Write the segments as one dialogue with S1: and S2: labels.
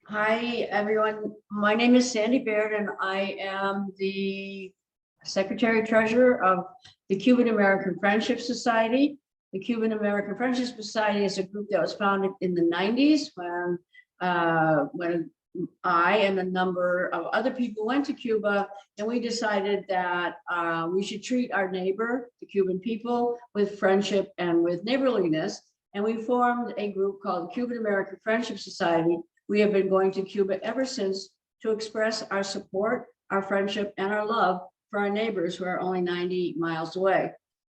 S1: Hi, everyone. My name is Sandy Baird, and I am the Secretary Treasurer of the Cuban American Friendship Society. The Cuban American Friendship Society is a group that was founded in the 90s when I and a number of other people went to Cuba, and we decided that we should treat our neighbor, the Cuban people, with friendship and with neighborliness. And we formed a group called the Cuban American Friendship Society. We have been going to Cuba ever since to express our support, our friendship, and our love for our neighbors who are only 90 miles away.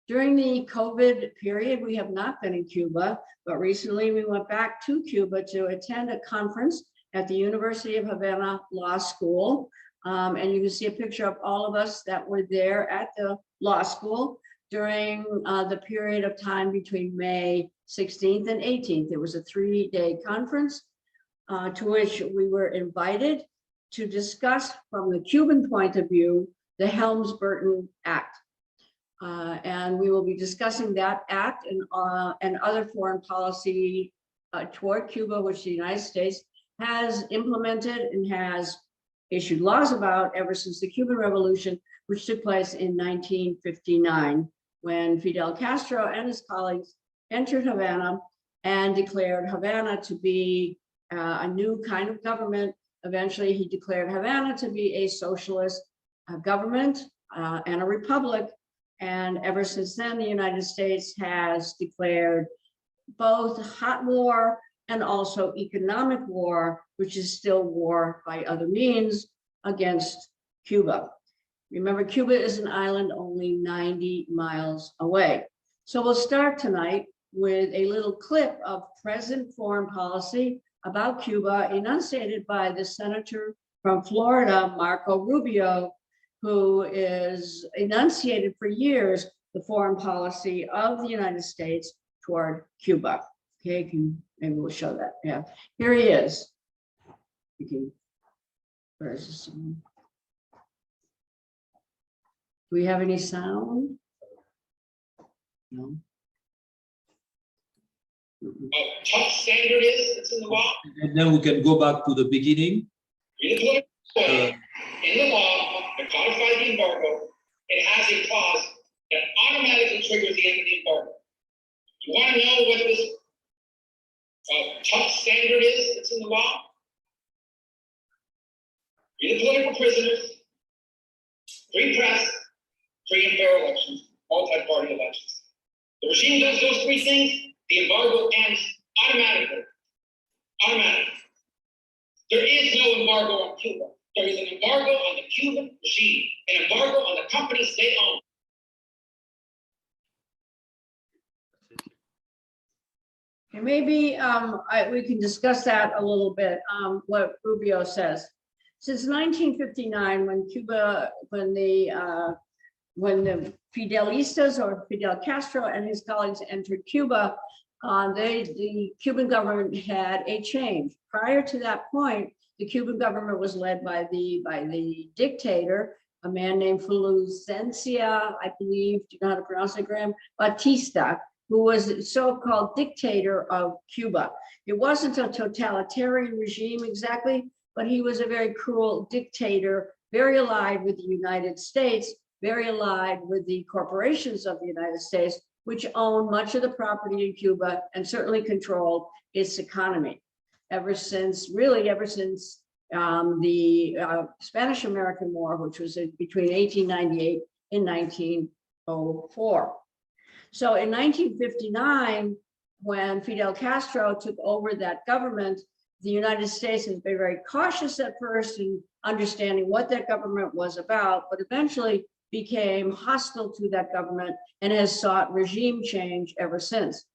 S1: During the COVID period, we have not been in Cuba, but recently we went back to Cuba to attend a conference at the University of Havana Law School. And you can see a picture of all of us that were there at the law school during the period of time between May 16th and 18th. It was a 3-day conference to which we were invited to discuss from the Cuban point of view, the Helms-Burton Act. And we will be discussing that act and other foreign policy toward Cuba, which the United States has implemented and has issued laws about ever since the Cuban Revolution, which took place in 1959, when Fidel Castro and his colleagues entered Havana and declared Havana to be a new kind of government. Eventually, he declared Havana to be a socialist government and a republic. And ever since then, the United States has declared both hot war and also economic war, which is still war by other means against Cuba. Remember, Cuba is an island only 90 miles away. So we'll start tonight with a little clip of present foreign policy about Cuba enunciated by the senator from Florida, Marco Rubio, who is enunciated for years the foreign policy of the United States toward Cuba. Okay, maybe we'll show that. Yeah, here he is. Where is this? Do we have any sound? No.
S2: Tough standard is that's in the law.
S3: And then we can go back to the beginning.
S2: In the law, the codified embargo, it has a clause that automatically triggers the end of the embargo. You want to know what this tough standard is that's in the law? Free the political prisoners, free press, free and fair elections, multi-party elections. The regime does those three things, the embargo ends automatically. Automatically. There is no embargo on Cuba. There is an embargo on the Cuban regime, an embargo on the companies they own.
S1: And maybe we can discuss that a little bit, what Rubio says. Since 1959, when the Fidelistas or Fidel Castro and his colleagues entered Cuba, the Cuban government had a change. Prior to that point, the Cuban government was led by the dictator, a man named Fulgencio, I believe, do you know how to pronounce it, Graham? Batista, who was the so-called dictator of Cuba. It wasn't a totalitarian regime exactly, but he was a very cruel dictator, very allied with the United States, very allied with the corporations of the United States, which owned much of the property in Cuba and certainly controlled its economy. Ever since the Spanish-American War, which was between 1898 and 1904. So in 1959, when Fidel Castro took over that government, the United States has been very cautious at first in understanding what that government was about, but eventually became hostile to that government and has sought regime change ever since.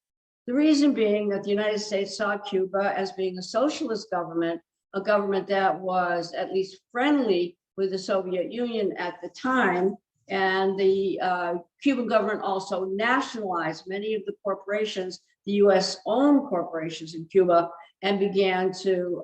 S1: The reason being that the United States saw Cuba as being a socialist government, a government that was at least friendly with the Soviet Union at the time. And the Cuban government also nationalized many of the corporations, the US-owned corporations in Cuba, and began to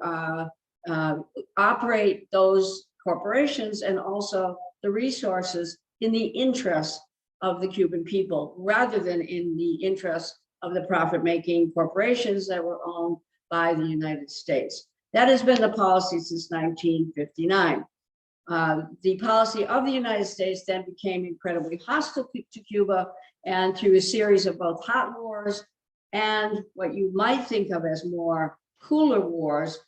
S1: operate those corporations and also the resources in the interest of the Cuban people, rather than in the interest of the profit-making corporations that were owned by the United States. That has been the policy since 1959. The policy of the United States then became incredibly hostile to Cuba, and through a series of both hot wars and what you might think of as more cooler wars,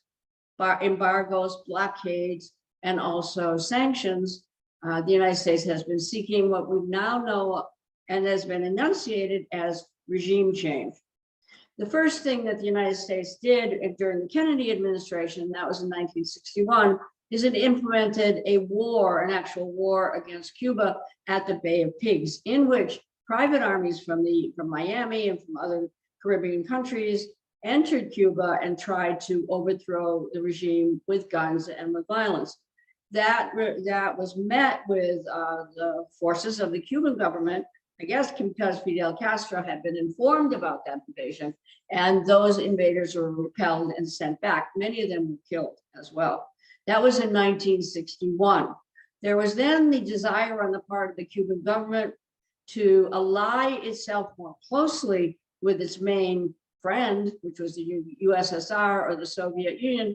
S1: embargoes, blockades, and also sanctions, the United States has been seeking what we now know and has been enunciated as regime change. The first thing that the United States did during the Kennedy administration, that was in 1961, is it implemented a war, an actual war against Cuba at the Bay of Pigs, in which private armies from Miami and from other Caribbean countries entered Cuba and tried to overthrow the regime with guns and with violence. That was met with the forces of the Cuban government, I guess because Fidel Castro had been informed about that invasion, and those invaders were repelled and sent back. Many of them were killed as well. That was in 1961. There was then the desire on the part of the Cuban government to ally itself more closely with its main friend, which was the USSR or the Soviet Union,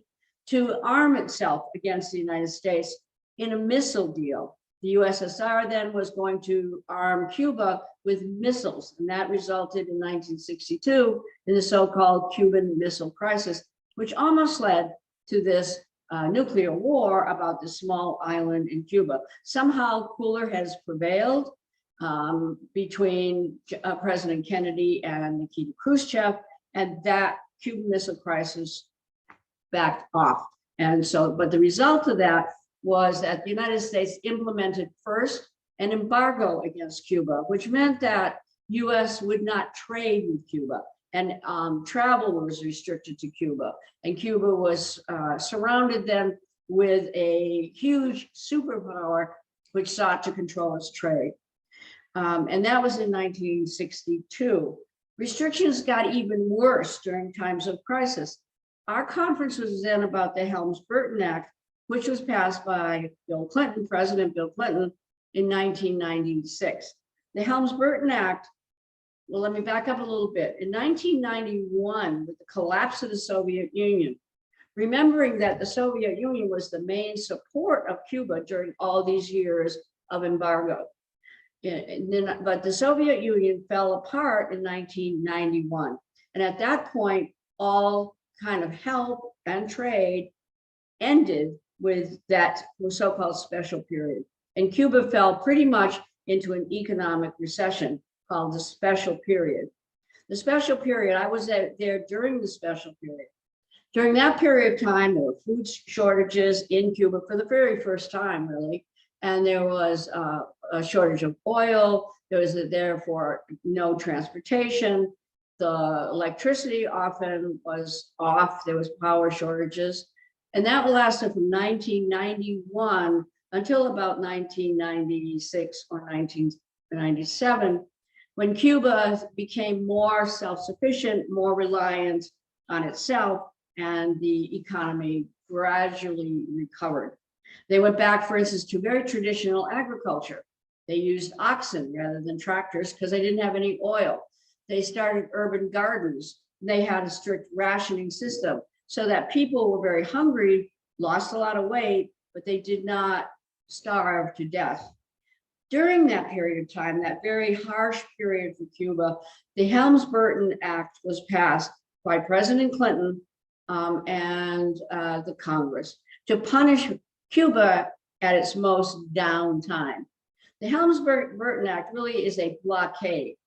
S1: to arm itself against the United States in a missile deal. The USSR then was going to arm Cuba with missiles, and that resulted in 1962 in the so-called Cuban Missile Crisis, which almost led to this nuclear war about this small island in Cuba. Somehow cooler heads prevailed between President Kennedy and Nikita Khrushchev, and that Cuban Missile Crisis backed off. And so, but the result of that was that the United States implemented first an embargo against Cuba, which meant that US would not trade with Cuba, and travel was restricted to Cuba. And Cuba was surrounded then with a huge superpower which sought to control its trade. And that was in 1962. Restrictions got even worse during times of crisis. Our conference was then about the Helms-Burton Act, which was passed by Bill Clinton, President Bill Clinton, in 1996. The Helms-Burton Act, well, let me back up a little bit. In 1991, with the collapse of the Soviet Union, remembering that the Soviet Union was the main support of Cuba during all these years of embargo. But the Soviet Union fell apart in 1991. And at that point, all kind of help and trade ended with that so-called special period. And Cuba fell pretty much into an economic recession called the special period. The special period, I was there during the special period. During that period of time, there were food shortages in Cuba for the very first time, really. And there was a shortage of oil. There was therefore no transportation. The electricity often was off. There was power shortages. And that lasted from 1991 until about 1996 or 1997, when Cuba became more self-sufficient, more reliant on itself, and the economy gradually recovered. They went back, for instance, to very traditional agriculture. They used oxen rather than tractors because they didn't have any oil. They started urban gardens. They had a strict rationing system so that people were very hungry, lost a lot of weight, but they did not starve to death. During that period of time, that very harsh period for Cuba, the Helms-Burton Act was passed by President Clinton and the Congress to punish Cuba at its most down time. The Helms-Burton Act really is a blockade.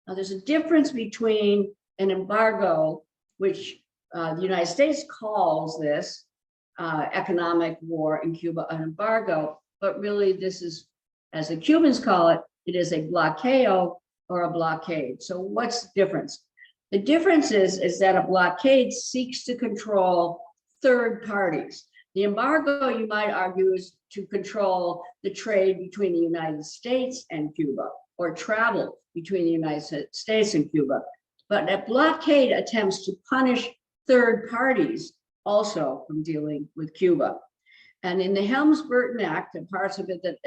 S1: Now, there's a difference between an embargo, which the United States calls this economic war in Cuba, an embargo, but really this is, as the Cubans call it, it is a blockeo or a blockade. So what's the difference? The difference is that a blockade seeks to control third parties. The embargo, you might argue, is to control the trade between the United States and Cuba, or travel between the United States and Cuba. But a blockade attempts to punish third parties also from dealing with Cuba. And in the Helms-Burton Act, and parts of it that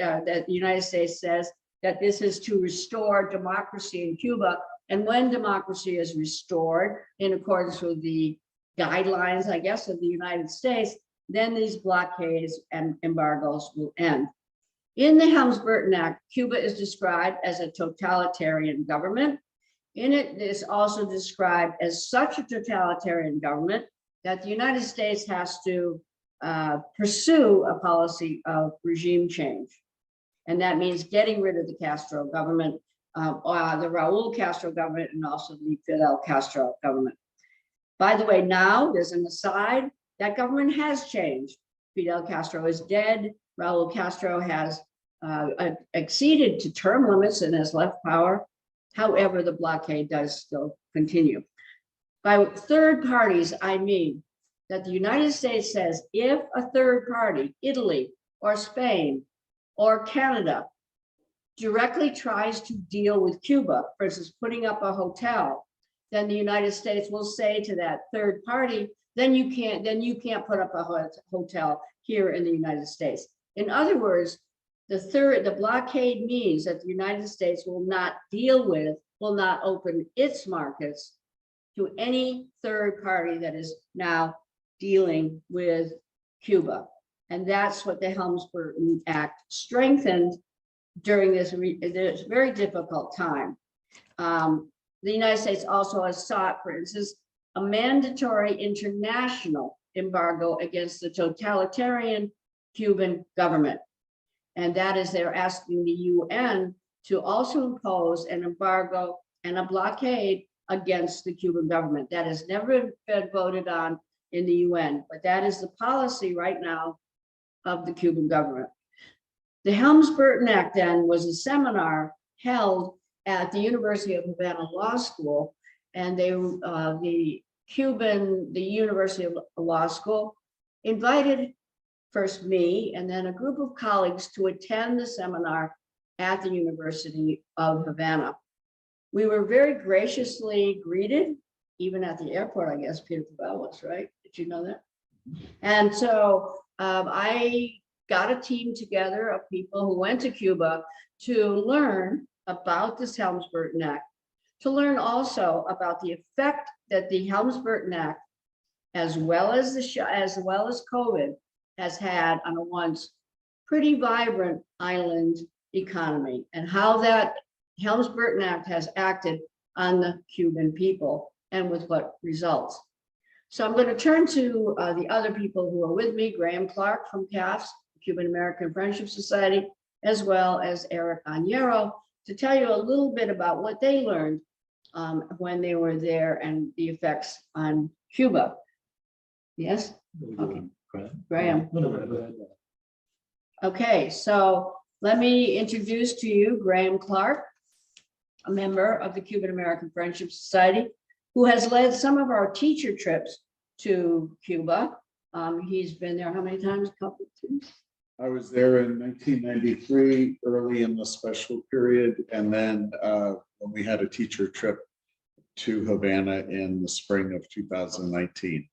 S1: the United States says that this is to restore democracy in Cuba. And when democracy is restored in accordance with the guidelines, I guess, of the United States, then these blockades and embargoes will end. In the Helms-Burton Act, Cuba is described as a totalitarian government. In it, it is also described as such a totalitarian government that the United States has to pursue a policy of regime change. And that means getting rid of the Castro government, the Raul Castro government, and also the Fidel Castro government. By the way, now there's an aside, that government has changed. Fidel Castro is dead. Raul Castro has acceded to term limits and has left power. However, the blockade does still continue. By third parties, I mean that the United States says if a third party, Italy or Spain or Canada, directly tries to deal with Cuba, for instance, putting up a hotel, then the United States will say to that third party, then you can't put up a hotel here in the United States. In other words, the blockade means that the United States will not open its markets to any third party that is now dealing with Cuba. And that's what the Helms-Burton Act strengthened during this very difficult time. The United States also has sought, for instance, a mandatory international embargo against the totalitarian Cuban government. And that is they're asking the UN to also impose an embargo and a blockade against the Cuban government. That has never been voted on in the UN, but that is the policy right now of the Cuban government. The Helms-Burton Act then was a seminar held at the University of Havana Law School, and the University of Law School invited first me and then a group of colleagues to attend the seminar at the University of Havana. We were very graciously greeted, even at the airport, I guess Peter Pavel was, right? Did you know that? And so I got a team together of people who went to Cuba to learn about this Helms-Burton Act, to learn also about the effect that the Helms-Burton Act, as well as COVID, has had on a once pretty vibrant island economy, and how that Helms-Burton Act has acted on the Cuban people and with what results. So I'm going to turn to the other people who are with me, Graham Clark from CAFS, Cuban American Friendship Society, as well as Eric Añero, to tell you a little bit about what they learned when they were there and the effects on Cuba. Yes? Okay. Graham. Okay, so let me introduce to you Graham Clark, a member of the Cuban American Friendship Society, who has led some of our teacher trips to Cuba. He's been there how many times? A couple, two?
S4: I was there in 1993, early in the special period, and then when we had a teacher trip to Havana in the spring of 2019.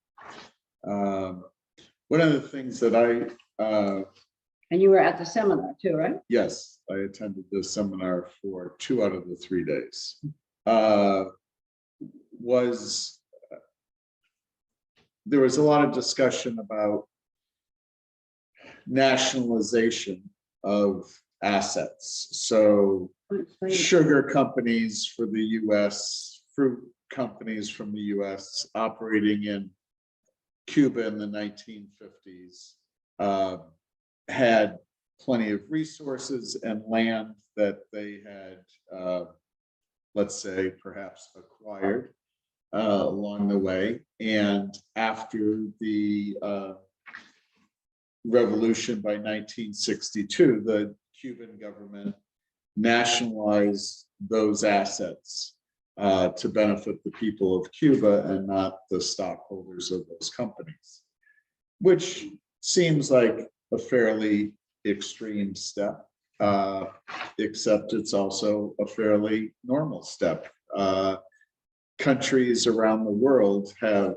S4: One of the things that
S1: and you were at the seminar too, right?
S4: yes, I attended the seminar for 2 out of the 3 days, there was a lot of discussion about nationalization of assets. So sugar companies for the US, fruit companies from the US operating in Cuba in the 1950s had plenty of resources and land that they had, let's say, perhaps acquired along the way. And after the revolution by 1962, the Cuban government nationalized those assets to benefit the people of Cuba and not the stockholders of those companies, which seems like a fairly extreme step, except it's also a fairly normal step. Countries around the world have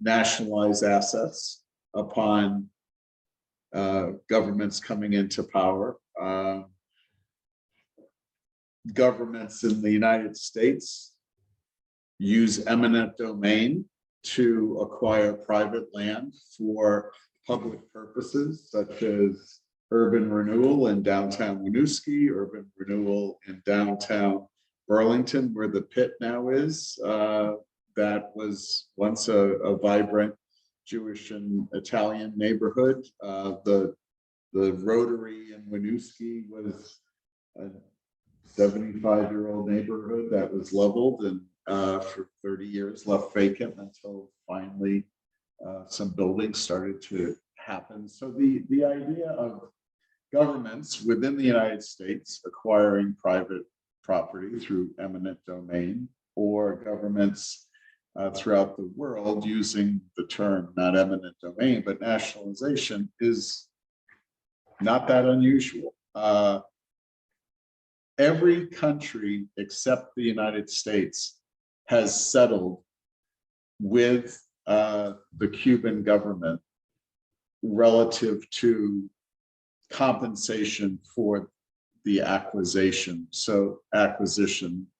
S4: nationalized assets upon governments coming into power. Governments in the United States use eminent domain to acquire private land for public purposes such as urban renewal in downtown Winooski, urban renewal in downtown Burlington, where the pit now is. That was once a vibrant Jewish and Italian neighborhood. The Rotary in Winooski was a 75-year-old neighborhood that was leveled and for 30 years left vacant until finally some buildings started to happen. So the idea of governments within the United States acquiring private property through eminent domain, or governments throughout the world using the term not eminent domain, but nationalization, is not that unusual. Every country except the United States has settled with the Cuban government relative to compensation for the acquisition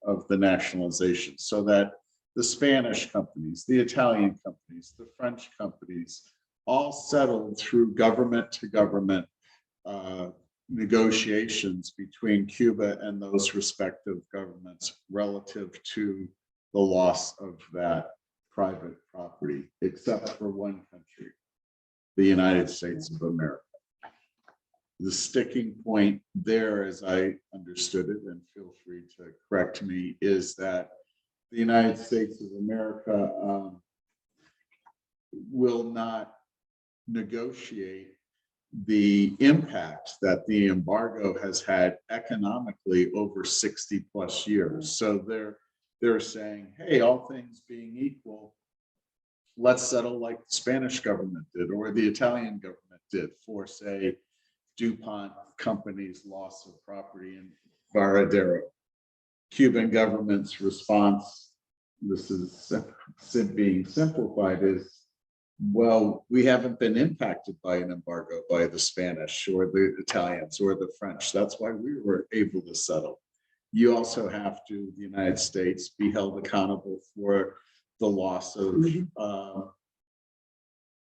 S4: of the nationalization, so that the Spanish companies, the Italian companies, the French companies all settled through government to government negotiations between Cuba and those respective governments relative to the loss of that private property, except for one country, the United States of America. The sticking point there, as I understood it, and feel free to correct me, is that the United States of America will not negotiate the impact that the embargo has had economically over 60 plus years. So they're saying, hey, all things being equal, let's settle like the Spanish government did or the Italian government did for, say, DuPont company's loss of property in Varadero. Cuban government's response, this is being simplified, is, well, we haven't been impacted by an embargo by the Spanish or the Italians or the French. That's why we were able to settle. You also have to, the United States, be held accountable for the loss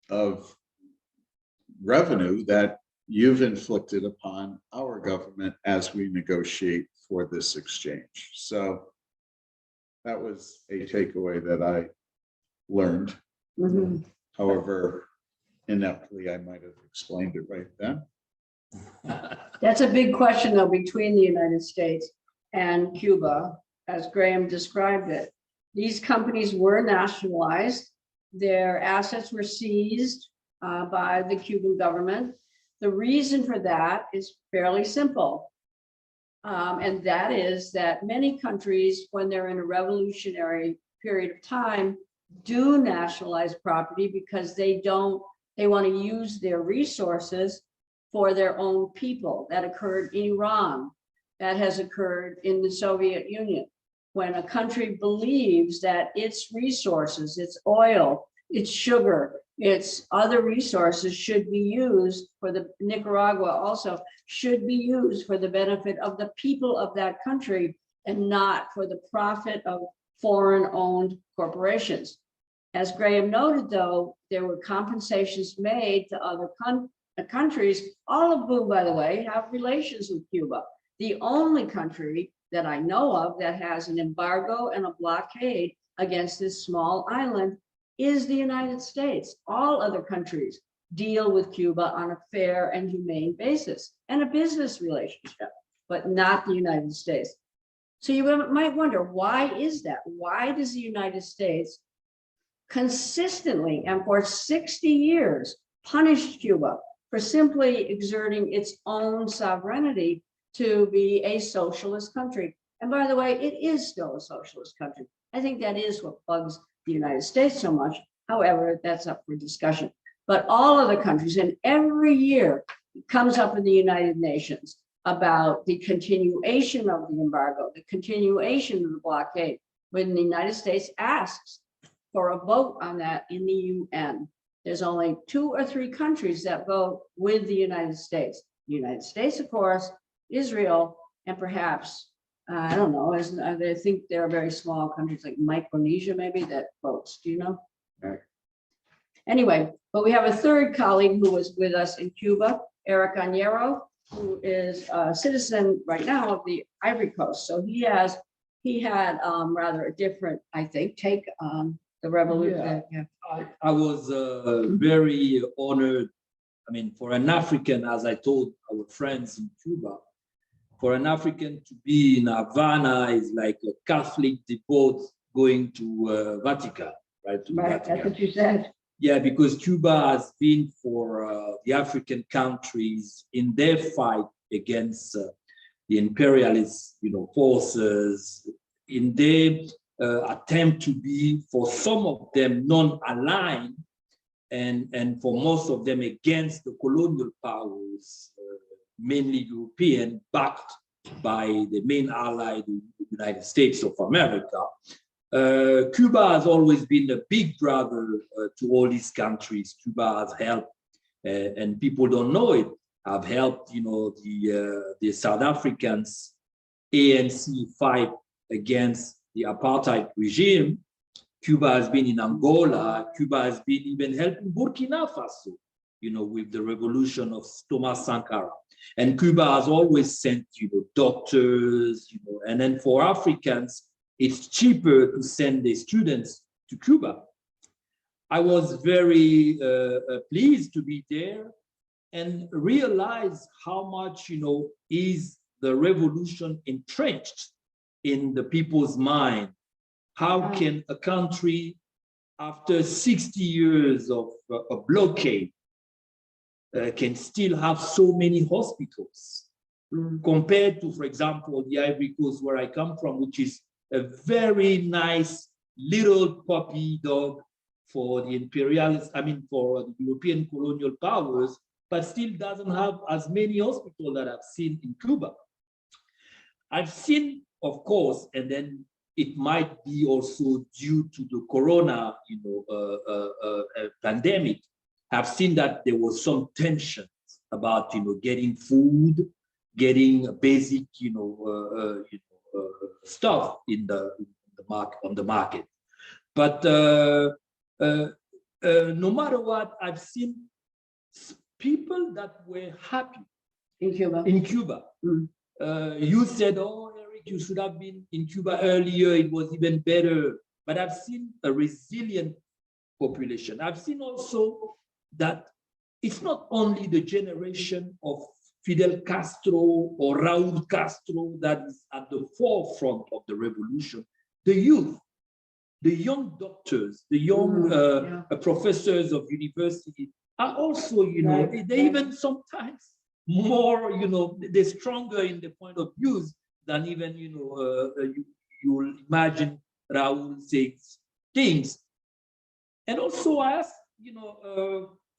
S4: of revenue that you've inflicted upon our government as we negotiate for this exchange. So that was a takeaway that I learned.
S1: Mhm.
S4: However, ineptly, I might have explained it right then.
S1: That's a big question, though, between the United States and Cuba, as Graham described it. These companies were nationalized. Their assets were seized by the Cuban government. The reason for that is fairly simple. And that is that many countries, when they're in a revolutionary period of time, do nationalize property because they want to use their resources for their own people. That occurred in Iran. That has occurred in the Soviet Union. When a country believes that its resources, its oil, its sugar, its other resources should be used for the Nicaragua also should be used for the benefit of the people of that country and not for the profit of foreign-owned corporations. As Graham noted, though, there were compensations made to other countries, all of whom, by the way, have relations with Cuba. The only country that I know of that has an embargo and a blockade against this small island is the United States. All other countries deal with Cuba on a fair and humane basis and a business relationship, but not the United States. So you might wonder, why is that? Why does the United States consistently and for 60 years punish Cuba for simply exerting its own sovereignty to be a socialist country? And by the way, it is still a socialist country. I think that is what bugs the United States so much. However, that's up for discussion. But all other countries, and every year it comes up in the United Nations about the continuation of the embargo, the continuation of the blockade, when the United States asks for a vote on that in the UN. There's only 2 or 3 countries that vote with the United States. The United States, of course, Israel, and perhaps, I don't know, I think there are very small countries like Micronesia, maybe, that votes. Do you know? Anyway, but we have a third colleague who was with us in Cuba, Eric Añero, who is a citizen right now of the Ivory Coast. So he had rather a different, I think, take on the revolution.
S3: Yeah. I was very honored. I mean, for an African, as I told our friends in Cuba, for an African to be in Havana is like a Catholic devote going to Vatican, right?
S1: Right, that's what you said.
S3: Yeah, because Cuba has been for the African countries in their fight against the imperialist, forces, in their attempt to be, for some of them, non-aligned, and for most of them against the colonial powers, mainly European, backed by the main ally, the United States of America. Cuba has always been a big brother to all these countries. Cuba has helped, and people don't know it, have helped, the South Africans, ANC fight against the apartheid regime. Cuba has been in Angola. Cuba has been even helping Burkina Faso, with the revolution of Thomas Sankara. And Cuba has always sent, doctors, and then for Africans, it's cheaper to send the students to Cuba. I was very pleased to be there and realize how much, is the revolution entrenched in the people's mind. How can a country, after 60 years of a blockade, can still have so many hospitals compared to, for example, the Ivory Coast, where I come from, which is a very nice little puppy dog for the imperialists, for the European colonial powers, but still doesn't have as many hospitals that I've seen in Cuba. I've seen, of course, and then it might be also due to the corona, pandemic. I've seen that there was some tension about, getting food, getting basic, stuff on the market. But no matter what, I've seen people that were happy
S1: In Cuba.
S3: in Cuba. You said, "Oh, Eric, you should have been in Cuba earlier. It was even better." But I've seen a resilient population. I've seen also that it's not only the generation of Fidel Castro or Raúl Castro that is at the forefront of the revolution. The youth, the young doctors, the young professors of university are also, they even sometimes more, they're stronger in the point of views than even, you'll imagine Raúl says things. And also I ask,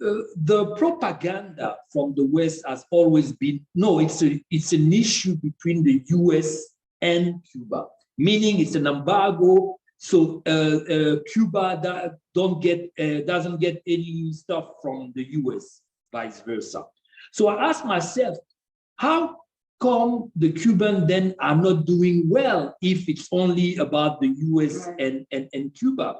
S3: the propaganda from the West has always been, no, it's an issue between the US and Cuba, meaning it's an embargo. So Cuba doesn't get any stuff from the US, vice versa. So I asked myself, how come the Cubans then are not doing well if it's only about the US and Cuba?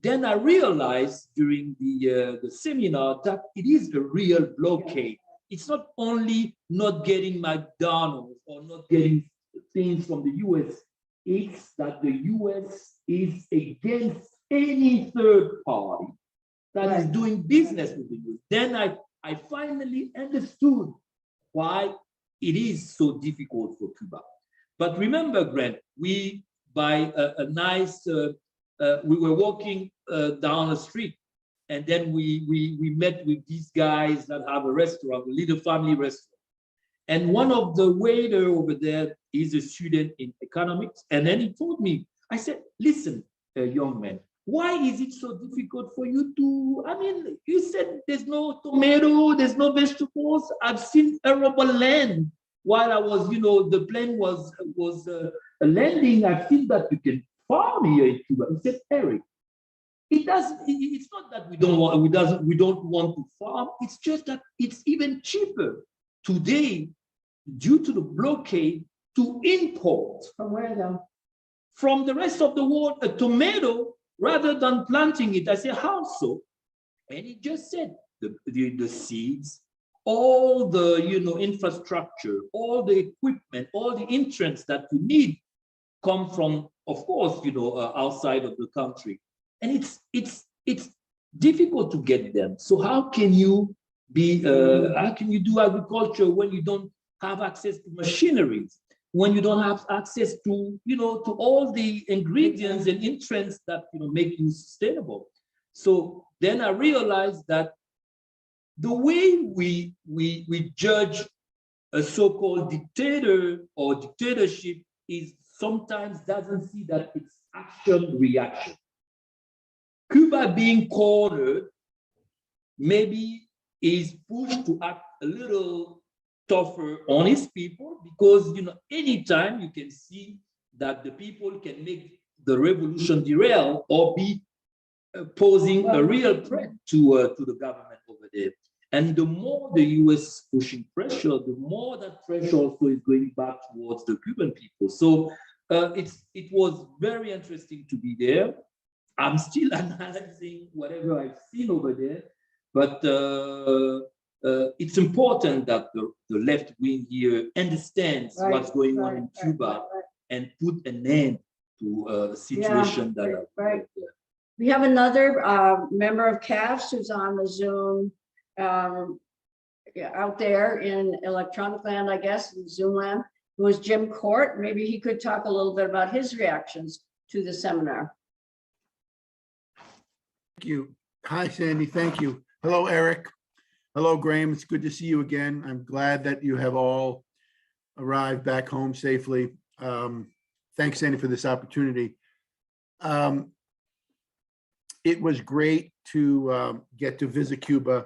S3: Then I realized during the seminar that it is a real blockade. It's not only not getting McDonald's or not getting things from the US, it's that the US is against any third party that is doing business with the US. Then I finally understood why it is so difficult for Cuba. But remember, Grant, we, by a nice, we were walking down the street, and then we met with these guys that have a restaurant, a little family restaurant. And one of the waiter over there is a student in economics. And then he told me, I said, listen, young man, why is it so difficult for you to, you said there's no tomato, there's no vegetables. I've seen arable land while I was, the plane was landing. I've seen that you can farm here in Cuba. He said, Eric, it's not that we don't want to farm. It's just that it's even cheaper today, due to the blockade, to import.
S1: From where though?
S3: From the rest of the world, a tomato rather than planting it, I said, how so? And he just said, the seeds, all the infrastructure, all the equipment, all the entrance that you need come from, of course, outside of the country. And it's difficult to get them. So how can you do agriculture when you don't have access to machineries, when you don't have access to, to all the ingredients and entrants that, make you sustainable? So then I realized that the way we judge a so-called dictator or dictatorship is sometimes doesn't see that it's action reaction. Cuba being cornered maybe is pushed to act a little tougher on its people, because anytime you can see that the people can make the revolution derail or be posing a real threat to the government over there. And the more the US is pushing pressure, the more that pressure also is going back towards the Cuban people. So it was very interesting to be there. I'm still analyzing whatever I've seen over there, but it's important that the left wing here understands what's going on in Cuba and put an end to a situation that.
S1: Right. We have another member of CAFS who's on the Zoom out there in electronic land, I guess, in Zoom land, who is Jim Court. Maybe he could talk a little bit about his reactions to the seminar.
S5: Thank you. Hi, Sandy. Thank you. Hello, Eric. Hello, Graham. It's good to see you again. I'm glad that you have all arrived back home safely. Thanks, Sandy, for this opportunity. It was great to get to visit Cuba.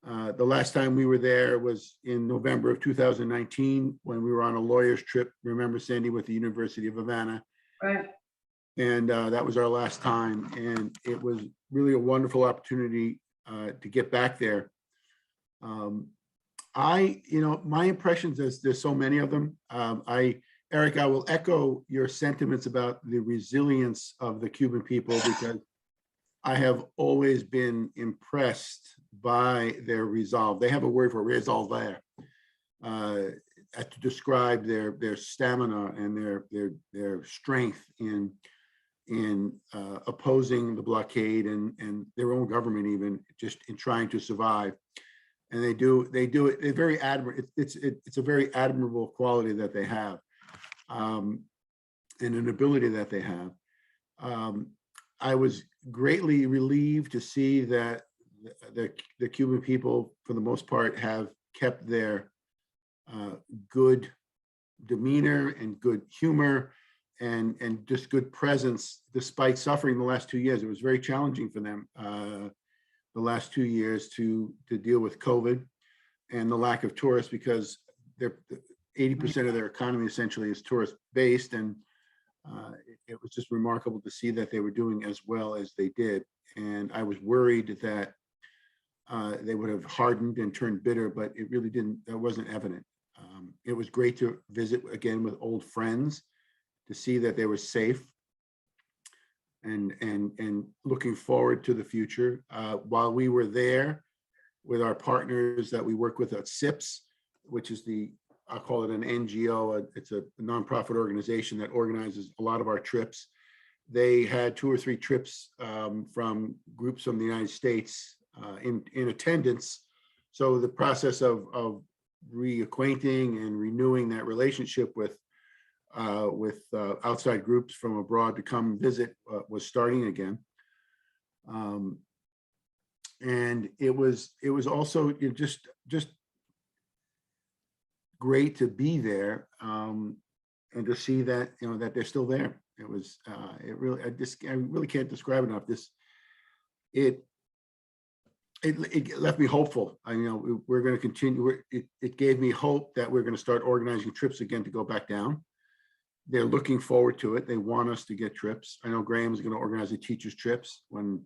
S5: The last time we were there was in November of 2019 when we were on a lawyer's trip. Remember, Sandy, with the University of Havana.
S1: Right.
S5: And that was our last time. And it was really a wonderful opportunity to get back there. My impressions, there's so many of them. Eric, I will echo your sentiments about the resilience of the Cuban people, because I have always been impressed by their resolve. They have a word for resolver to describe their stamina and their strength in opposing the blockade and their own government, even just in trying to survive. And they do it. They're very admirable. It's a very admirable quality that they have, and an ability that they have. I was greatly relieved to see that the Cuban people, for the most part, have kept their good demeanor and good humor and just good presence despite suffering the last 2 years. It was very challenging for them the last 2 years to deal with COVID and the lack of tourists, because 80% of their economy essentially is tourist based, and it was just remarkable to see that they were doing as well as they did. And I was worried that they would have hardened and turned bitter, but it really didn't. That wasn't evident. It was great to visit again with old friends, to see that they were safe, and looking forward to the future. While we were there with our partners that we work with at SIPS, which is I'll call it an NGO. It's a nonprofit organization that organizes a lot of our trips. They had 2 or 3 trips from groups from the United States in attendance. So the process of reacquainting and renewing that relationship with outside groups from abroad to come visit was starting again. And it was also just great to be there and to see that that they're still there. It was I really can't describe enough. It left me hopeful. We're going to continue. It gave me hope that we're going to start organizing trips again to go back down. They're looking forward to it. They want us to get trips. I know Graham is going to organize the teachers' trips. When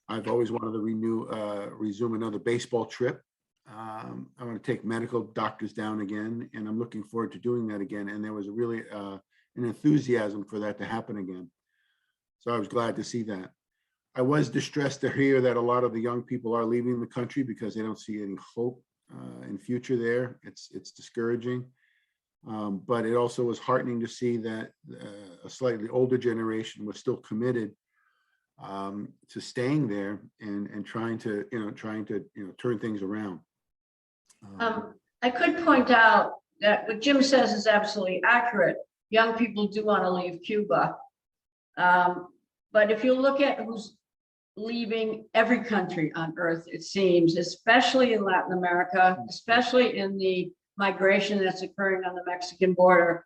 S5: I've always wanted to resume another baseball trip. I want to take medical doctors down again, and I'm looking forward to doing that again. And there was really an enthusiasm for that to happen again. So I was glad to see that. I was distressed to hear that a lot of the young people are leaving the country because they don't see any hope in future there. It's discouraging. But it also was heartening to see that a slightly older generation was still committed to staying there and trying to turn things around.
S1: I could point out that what Jim says is absolutely accurate. Young people do want to leave Cuba. But if you look at who's leaving every country on earth, it seems, especially in Latin America, especially in the migration that's occurring on the Mexican border,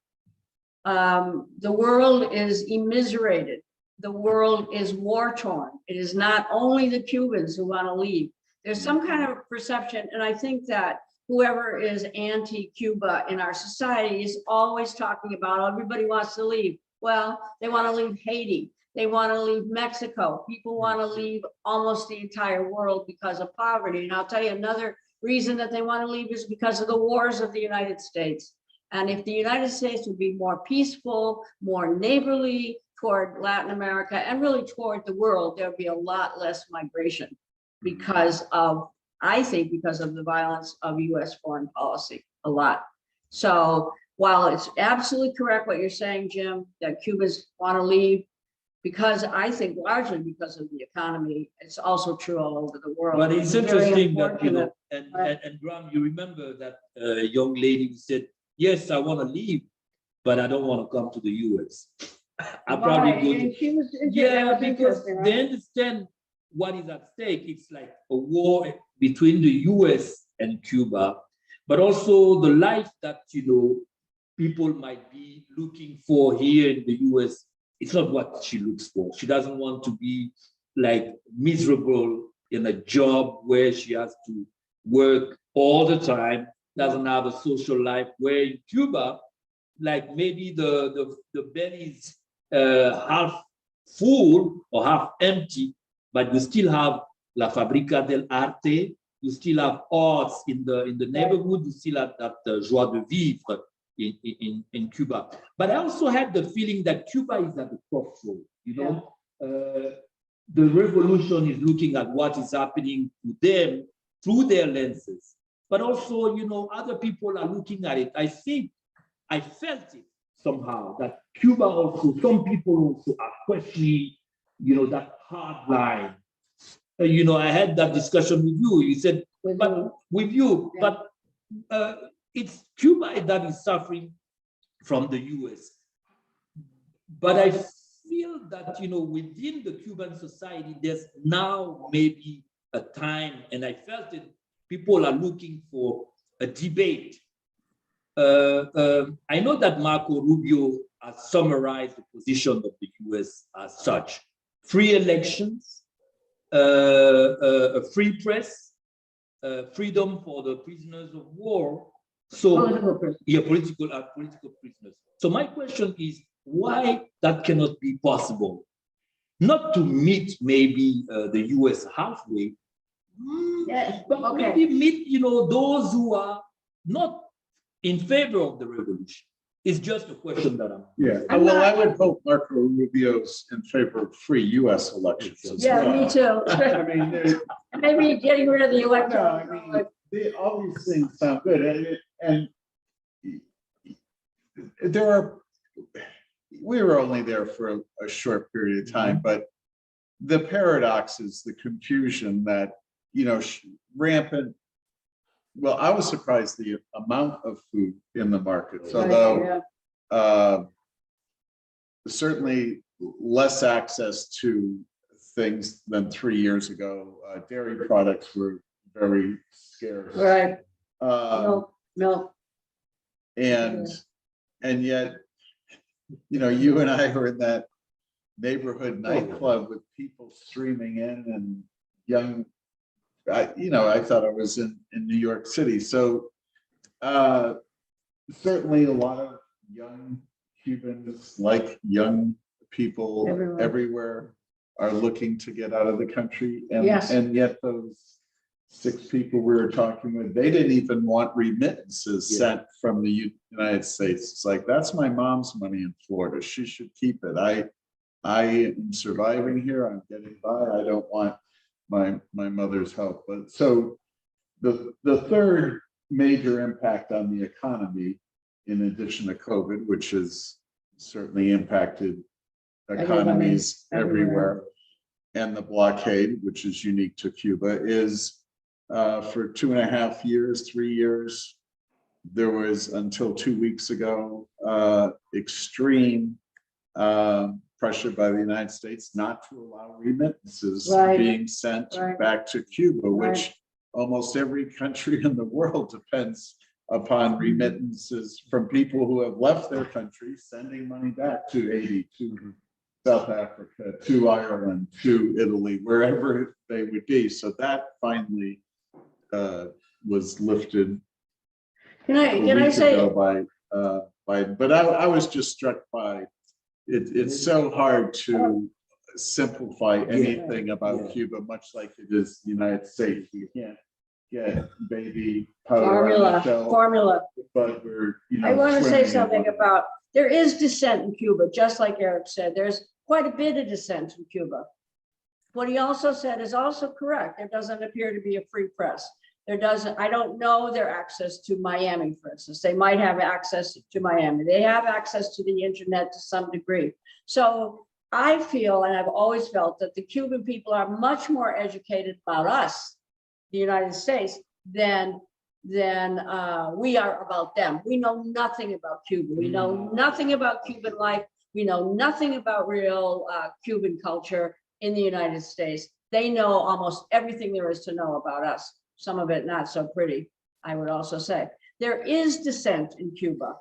S1: the world is immiserated. The world is war torn. It is not only the Cubans who want to leave. There's some kind of perception, and I think that whoever is anti-Cuba in our society is always talking about everybody wants to leave. Well, they want to leave Haiti. They want to leave Mexico. People want to leave almost the entire world because of poverty. And I'll tell you another reason that they want to leave is because of the wars of the United States. And if the United States would be more peaceful, more neighborly toward Latin America and really toward the world, there'd be a lot less migration because of, I think, because of the violence of US foreign policy, a lot. So while it's absolutely correct what you're saying, Jim, that Cubans want to leave, because I think largely because of the economy, it's also true all over the world.
S3: But it's
S1: very
S3: interesting that, you know,
S1: unfortunate.
S3: and Graham, you remember that young lady who said, yes, I want to leave, but I don't want to come to the US. I probably
S1: Right,
S3: go
S1: and
S3: to,
S1: she was,
S3: yeah,
S1: that was
S3: because
S1: interesting, right?
S3: they understand what is at stake. It's like a war between the US and Cuba, but also the life that, you know, people might be looking for here in the US. It's not what she looks for. She doesn't want to be like miserable in a job where she has to work all the time, doesn't have a social life, where in Cuba, like maybe the belly is half full or half empty, but you still have La Fabrica del Arte, you still have arts in the neighborhood, you still have that joie de vivre in Cuba. But I also had the feeling that Cuba is at the crossroad, you know. The revolution is looking at what is happening to them through their lenses. But also, you know, other people are looking at it. I think, I felt it somehow, that Cuba also, some people also are questioning, you know, that hard line. You know, I had that discussion with you. You said, but it's Cuba that is suffering from the US. But I feel that, you know, within the Cuban society, there's now maybe a time, and I felt it, people are looking for a debate. I know that Marco Rubio has summarized the position of the US as such: free elections, a free press, freedom for the prisoners of war. So, political prisoners. So my question is, why that cannot be possible? Not to meet maybe the US halfway, but maybe meet, you know, those who are not in favor of the revolution. It's just a question that I'm.
S4: Yeah, well, I would hope Marco Rubio's in favor of free US elections as well.
S1: Me too.
S4: I mean,
S1: Maybe getting rid of the electoral.
S4: no, I mean, all these things sound good, and there are. We were only there for a short period of time, but the paradox is the confusion that, you know, rampant. Well, I was surprised the amount of food in the markets, although certainly less access to things than 3 years ago. Dairy products were very scarce.
S1: Right.
S4: Milk. And yet, you know, you and I were in that neighborhood nightclub with people streaming in and young. You know, I thought I was in New York City. So certainly a lot of young Cubans, like young people everywhere, are looking to get out of the country. And yet those 6 people we were talking with, they didn't even want remittances sent from the United States. It's like, that's my mom's money in Florida. She should keep it. I am surviving here. I'm getting by. I don't want my mother's help. But so the third major impact on the economy, in addition to COVID, which has certainly impacted economies everywhere, and the blockade, which is unique to Cuba, is for 2.5 years, 3 years, there was, until 2 weeks ago, extreme pressure by the United States not to allow remittances being sent back to Cuba, which almost every country in the world depends upon remittances from people who have left their country, sending money back to Haiti, to South Africa, to Ireland, to Italy, wherever they would be. So that finally was lifted.
S1: Can I say?
S4: But I was just struck by it. It's so hard to simplify anything about Cuba, much like it is the United States. You can't get baby powder on the shelf,
S1: formula.
S4: but we're,
S1: I want to say
S4: swimming in
S1: something
S4: water.
S1: about, there is dissent in Cuba, just like Eric said. There's quite a bit of dissent in Cuba. What he also said is also correct. There doesn't appear to be a free press. I don't know their access to Miami, for instance. They might have access to Miami. They have access to the internet to some degree. So I feel, and I've always felt, that the Cuban people are much more educated about us, the United States, than we are about them. We know nothing about Cuba. We know nothing about Cuban life. We know nothing about real Cuban culture in the United States. They know almost everything there is to know about us. Some of it not so pretty, I would also say. There is dissent in Cuba,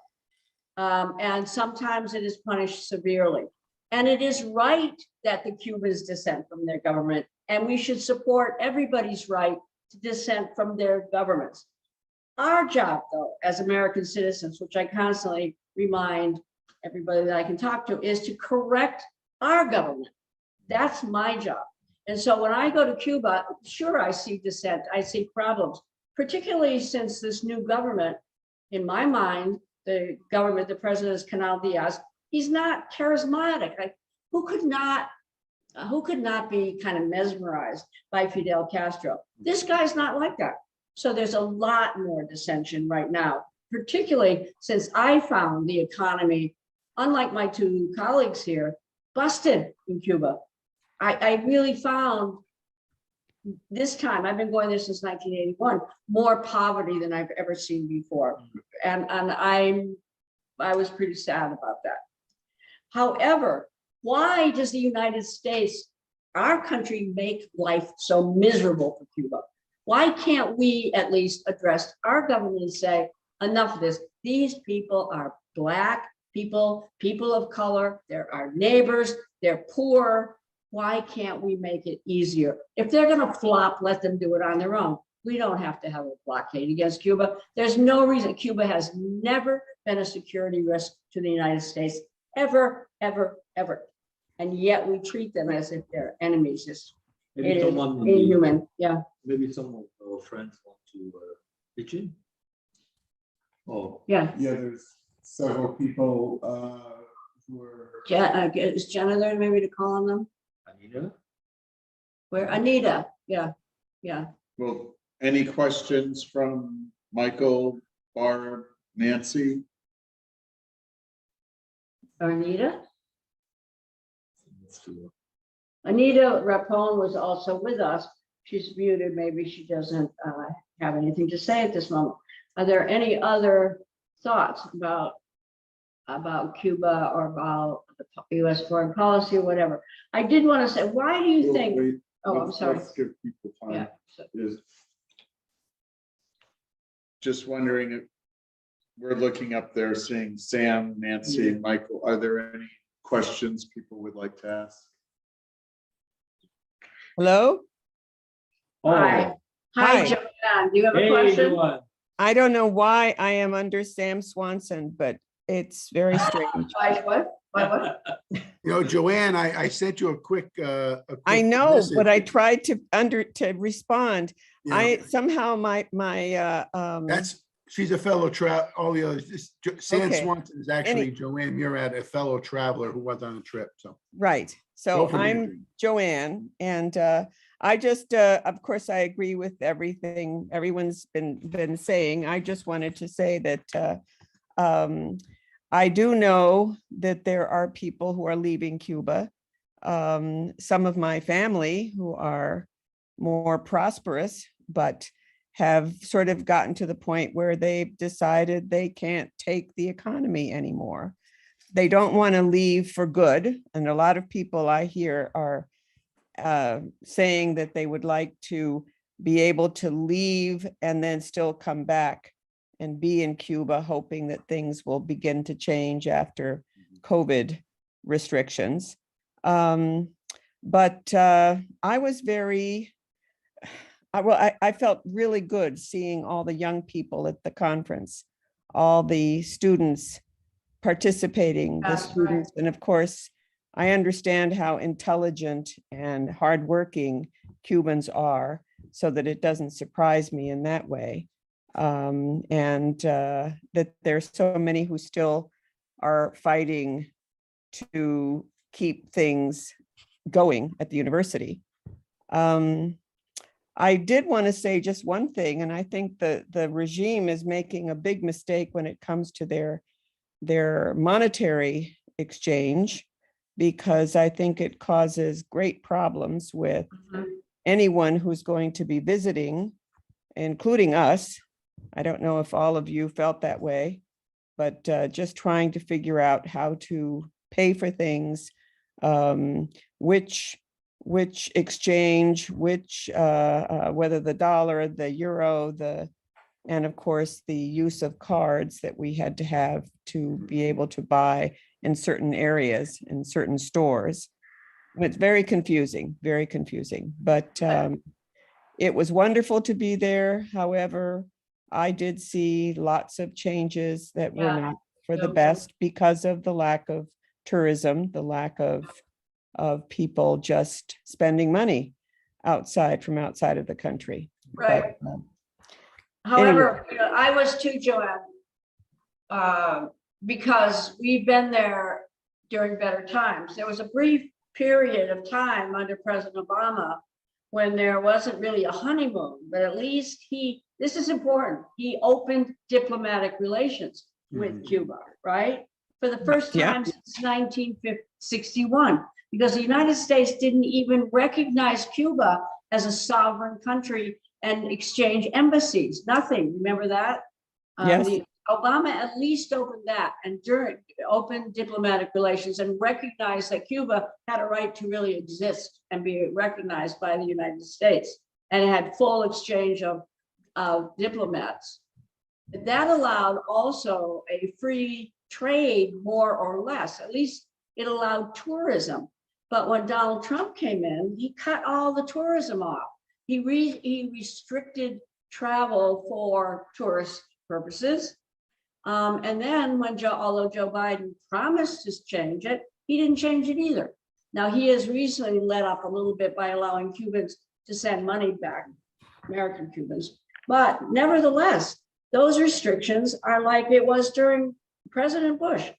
S1: and sometimes it is punished severely. And it is right that the Cubans dissent from their government, and we should support everybody's right to dissent from their governments. Our job, though, as American citizens, which I constantly remind everybody that I can talk to, is to correct our government. That's my job. And so when I go to Cuba, sure, I see dissent, I see problems, particularly since this new government, in my mind, the government, the president is Canal Diaz, he's not charismatic. Who could not be kind of mesmerized by Fidel Castro? This guy's not like that. So there's a lot more dissension right now, particularly since I found the economy, unlike my two colleagues here, busted in Cuba. I really found this time, I've been going there since 1981, more poverty than I've ever seen before. And I was pretty sad about that. However, why does the United States, our country, make life so miserable for Cuba? Why can't we at least address our government and say, enough of this? These people are Black people, people of color, they're our neighbors, they're poor. Why can't we make it easier? If they're going to flop, let them do it on their own. We don't have to have a blockade against Cuba. There's no reason. Cuba has never been a security risk to the United States, ever, ever, ever. And yet we treat them as if they're enemies.
S3: Maybe someone,
S1: inhuman. Yeah.
S3: maybe some of our friends want to pitch in. Oh,
S1: Yeah.
S4: Yeah, there's several people who are.
S1: Is Jenna there maybe to call on them?
S3: Anita?
S1: Where? Anita. Yeah. Yeah.
S4: Well, any questions from Michael, Barb, Nancy?
S1: Anita?
S3: Let's do
S1: Anita Rapone was also with us. She's muted. Maybe she doesn't have anything to say at this moment. Are there any other thoughts about Cuba or about the U.S. foreign policy or whatever? I did want to say, why do you think?
S4: Wait,
S1: Oh, I'm sorry.
S4: Let's give people time.
S1: Yeah. So,
S4: Is just wondering if we're looking up there, seeing Sam, Nancy, and Michael. Are there any questions people would like to ask?
S6: Hello?
S1: Hi. Hi,
S6: Hi.
S1: Joanne. Do you have a
S3: Hey,
S1: question?
S3: Joanne.
S6: I don't know why I am under Sam Swanson, but it's very strange.
S1: Why, what? What?
S5: You know, Joanne, I sent you a quick.
S6: I know,
S5: message.
S6: but I tried to respond.
S5: Yeah.
S6: I somehow my
S5: That's She's a fellow all the others. Sam
S6: Okay.
S5: Swanson is actually Joanne Murad, a fellow traveler who was on a trip, so.
S6: Right. So
S5: Go for it,
S6: I'm
S5: Adrian.
S6: Joanne, and I just, of course, I agree with everything everyone's been saying. I just wanted to say that I do know that there are people who are leaving Cuba. Some of my family who are more prosperous, but have sort of gotten to the point where they've decided they can't take the economy anymore. They don't want to leave for good. And a lot of people I hear are saying that they would like to be able to leave and then still come back and be in Cuba, hoping that things will begin to change after COVID restrictions. But I was very, I felt really good seeing all the young people at the conference, all the students participating, the
S1: That's
S6: students, and of course, I understand how intelligent and hardworking Cubans are, so that it doesn't surprise me in that way. And that there's so many who still are fighting to keep things going at the university. I did want to say just one thing, and I think the regime is making a big mistake when it comes to their monetary exchange, because I think it causes great problems with anyone who's going to be visiting, including us. I don't know if all of you felt that way, but just trying to figure out how to pay for things, which exchange, whether the dollar, the euro, and of course the use of cards that we had to have to be able to buy in certain areas, in certain stores. It's very confusing, but it was wonderful to be there. However, I did see lots of changes that were
S1: Yeah.
S6: not for the best because of the lack of tourism, the lack of people just spending money from outside of the country.
S1: Right.
S6: But,
S1: However, you know, I was too, Joanne, because we've been there during better times. There was a brief period of time under President Obama when there wasn't really a honeymoon, but at least this is important, he opened diplomatic relations with Cuba, right? For the first
S6: Yeah.
S1: time since 1961, because the United States didn't even recognize Cuba as a sovereign country and exchange embassies, nothing. Remember that?
S6: Yes.
S1: Obama at least opened that and opened diplomatic relations and recognized that Cuba had a right to really exist and be recognized by the United States, and it had full exchange of diplomats. That allowed also a free trade, more or less. At least it allowed tourism. But when Donald Trump came in, he cut all the tourism off. He restricted travel for tourist purposes. And then although Joe Biden promised to change it, he didn't change it either. Now he has recently let up a little bit by allowing Cubans to send money back, American Cubans. But nevertheless, those restrictions are like it was during President Bush.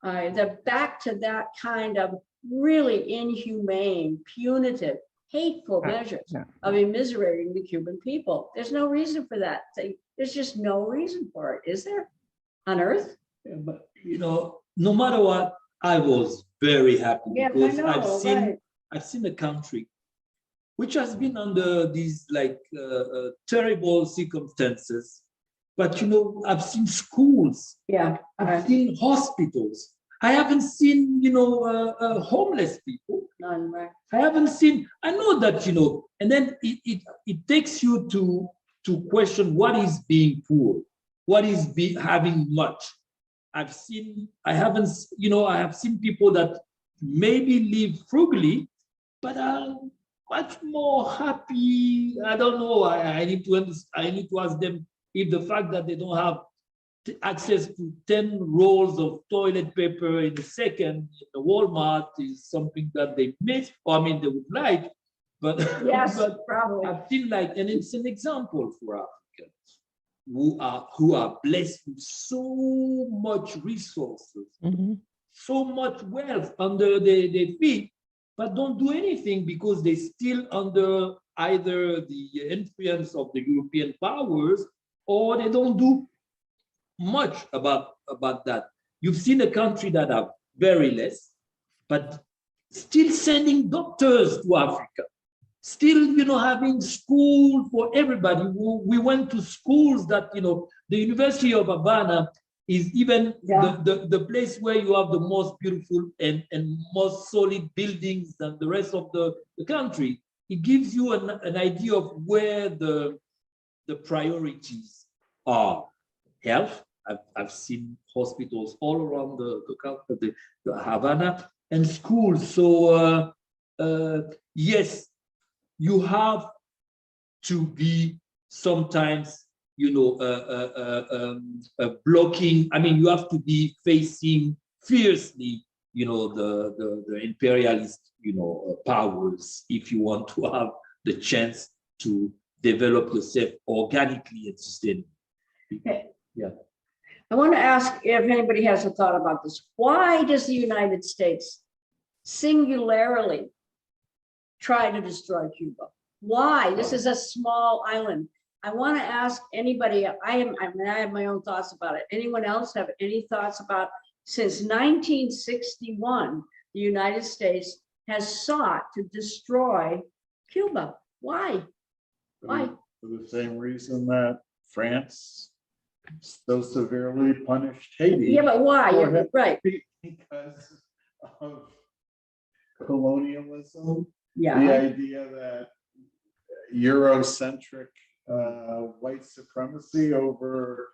S1: They're back to that kind of really inhumane, punitive, hateful measures of immiserating the Cuban people. There's no reason for that. There's just no reason for it, is there? On earth?
S3: Yeah, but you know, no matter what, I was very happy because I've seen a country which has been under these terrible circumstances. But you know, I've seen schools, I've seen hospitals. I haven't seen, homeless people.
S1: None, right?
S3: I haven't seen. I know that, and then it takes you to question what is being poor, what is having much. I have seen people that maybe live frugally, but are much more happy. I don't know. I need to ask them if the fact that they don't have access to 10 rolls of toilet paper in a second in the Walmart is something that they miss, or they would like, but
S1: yes,
S3: but
S1: probably.
S3: I feel like, and it's an example for Africans. who are blessed with so much resources, so much wealth under their feet, but don't do anything because they're still under either the influence of the European powers, or they don't do much about that. You've seen a country that are very less, but still sending doctors to Africa, still, having school for everybody. We went to schools that, the University of Havana is even the place where you have the most beautiful and most solid buildings than the rest of the country. It gives you an idea of where the priorities are. Health, I've seen hospitals all around the Havana, and schools. So yes, you have to be sometimes, blocking. I mean, you have to be facing fiercely, the imperialist, powers, if you want to have the chance to develop yourself organically and sustainably.
S1: Okay.
S3: Yeah.
S1: I want to ask if anybody has a thought about this. Why does the United States singularly try to destroy Cuba? Why? This is a small island. I want to ask anybody, I have my own thoughts about it. Anyone else have any thoughts about, since 1961, the United States has sought to destroy Cuba? Why? Why?
S4: For the same reason that France so severely punished Haiti.
S1: Yeah, but why?
S4: For
S1: Right.
S4: Because of colonialism.
S1: Yeah.
S4: The idea that Eurocentric white supremacy over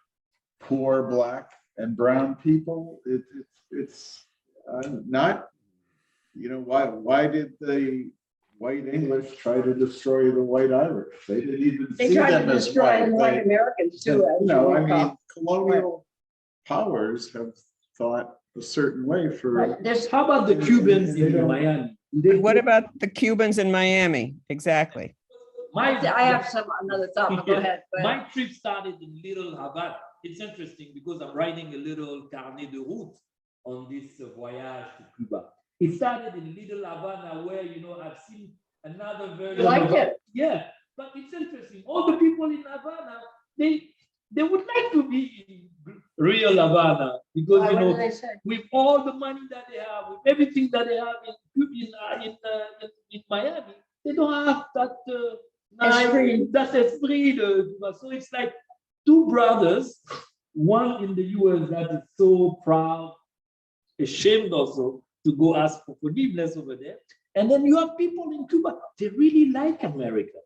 S4: poor Black and brown people. It's not, why did the white English try to destroy the white Irish? They didn't even
S1: They
S4: see
S1: tried
S4: them
S1: to
S4: as
S1: destroy
S4: white.
S1: white Americans too. as you
S4: I
S1: recall.
S4: mean, colonial powers have thought a certain way for.
S1: Right. There's
S3: How about the Cubans in Miami?
S6: What about the Cubans in Miami? Exactly.
S1: I have another thought, but go ahead.
S3: My trip started in Little Havana. It's interesting because I'm writing a little carnet de route on this voyage to Cuba. It started in Little Havana, where I've seen another version.
S1: You liked it?
S3: Yeah, but it's interesting. All the people in Havana, they would like to be in real Havana because
S1: What do they say?
S3: with all the money that they have, with everything that they have in Miami, they don't have that.
S1: Esprit.
S3: That's esprit. So it's like two brothers, one in the US that is so proud, ashamed also to go ask for forgiveness over there. And then you have people in Cuba, they really like America.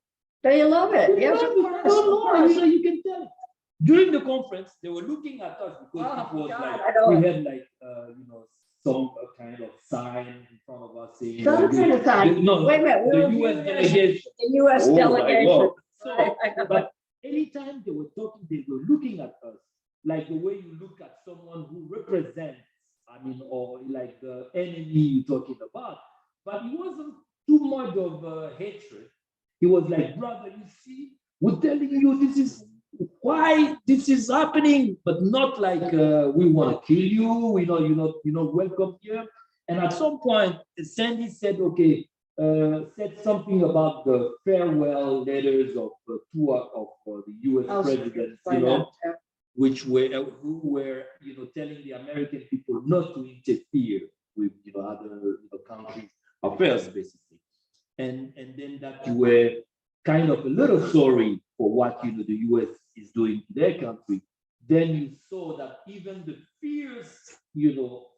S1: They love it.
S3: They
S1: Yes,
S3: love
S1: of
S3: it.
S1: course.
S3: Oh,
S1: Of
S3: no,
S1: course.
S3: so you can tell it. During the conference, they were looking at us because
S1: Oh,
S3: it was
S1: God,
S3: like,
S1: I know
S3: we
S1: it.
S3: had like, some kind of sign in front of us saying,
S1: Some kind of sign.
S3: No,
S1: Wait a minute,
S3: the
S1: we're
S3: US
S1: viewing
S3: delegation.
S1: The US
S3: Oh, my
S1: delegation.
S3: God. So,
S1: Right, I know.
S3: but anytime they were talking, they were looking at us like the way you look at someone who represents, or like the enemy you're talking about. But it wasn't too much of hatred. He was like, brother, you see, we're telling you this is why this is happening, but not like we want to kill you. You're not welcome here. And at some point, Sandy said, okay, said something about the farewell letters of two of the U.S. presidents, who were telling the American people not to interfere with other countries' affairs, basically. And then that you were kind of a little sorry for what the U.S. is doing to their country. Then you saw that even the fierce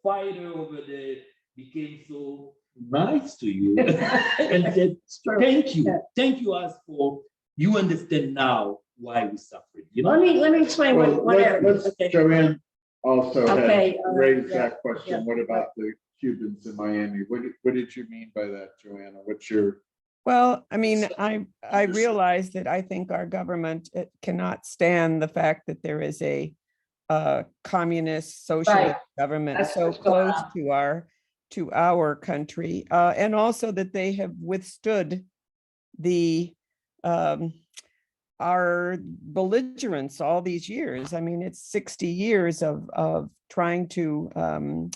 S3: fighter over there became so nice to you and said, thank you us for, you understand now why we suffered.
S1: Let me explain
S4: Let's Joanne also
S1: Okay,
S4: had raised
S1: yeah,
S4: that question.
S1: yeah.
S4: What about the Cubans in Miami? What did you mean by that, Joanna? What's your?
S6: Well, I realize that I think our government cannot stand the fact that there is a communist socialist government
S1: That's
S6: so
S1: what's going
S6: close
S1: on.
S6: to our country, and also that they have withstood the our belligerence all these years. I mean, it's 60 years of trying to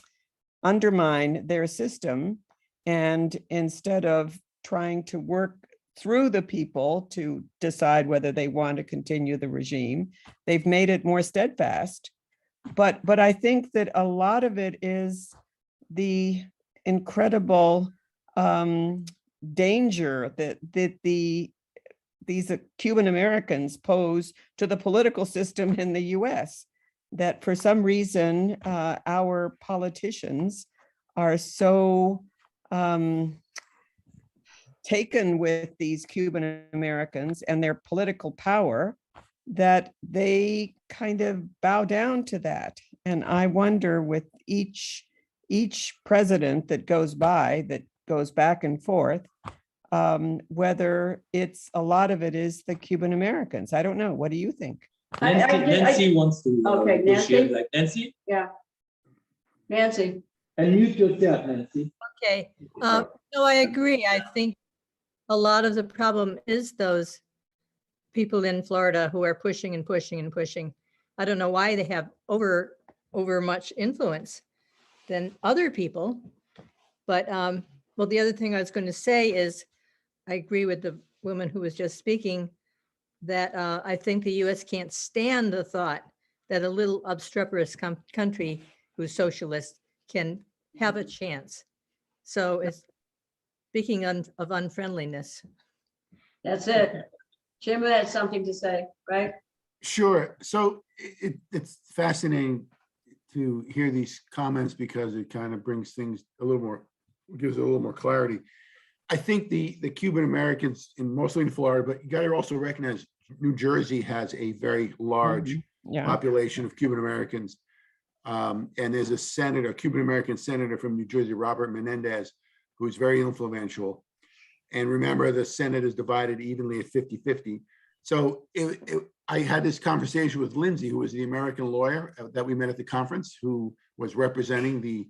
S6: undermine their system. And instead of trying to work through the people to decide whether they want to continue the regime, they've made it more steadfast. But I think that a lot of it is the incredible danger that these Cuban Americans pose to the political system in the US, that for some reason our politicians are so taken with these Cuban Americans and their political power that they kind of bow down to that. And I wonder, with each president that goes by, that goes back and forth, whether it's a lot of it is the Cuban Americans. I don't know. What do you think?
S3: Nancy wants to
S1: Okay,
S3: negotiate.
S1: Nancy?
S3: Like Nancy,
S1: Yeah. Nancy,
S3: unmute yourself, Nancy.
S7: Okay, no, I agree. I think a lot of the problem is those people in Florida who are pushing and pushing and pushing. I don't know why they have over much influence than other people. But well, the other thing I was going to say is I agree with the woman who was just speaking that I think the US can't stand the thought that a little obstreperous country who's socialist can have a chance. So it's speaking of unfriendliness.
S1: that's it. Jim had something to say, right?
S5: Sure. So it's fascinating to hear these comments because it kind of brings things a little more, gives it a little more clarity. I think the Cuban Americans, mostly in Florida, but you got to also recognize New Jersey has a very large population of Cuban Americans. And there's a senator, a Cuban American senator from New Jersey, Robert Menendez, who's very influential. And remember, the Senate is divided evenly at 50-50. So I had this conversation with Lindsay, who was the American lawyer that we met at the conference, who was representing the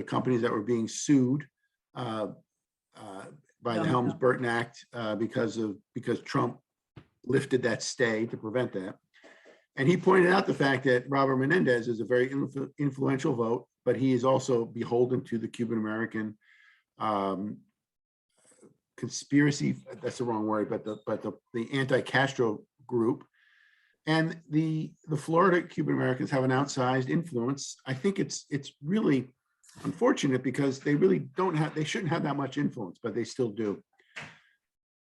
S5: companies that were being sued by the Helms-Burton Act because Trump lifted that stay to prevent that. And he pointed out the fact that Robert Menendez is a very influential vote, but he is also beholden to the Cuban American conspiracy, that's the wrong word, but the anti-Castro group. And the Florida Cuban Americans have an outsized influence. I think it's really unfortunate because they really they shouldn't have that much influence, but they still do.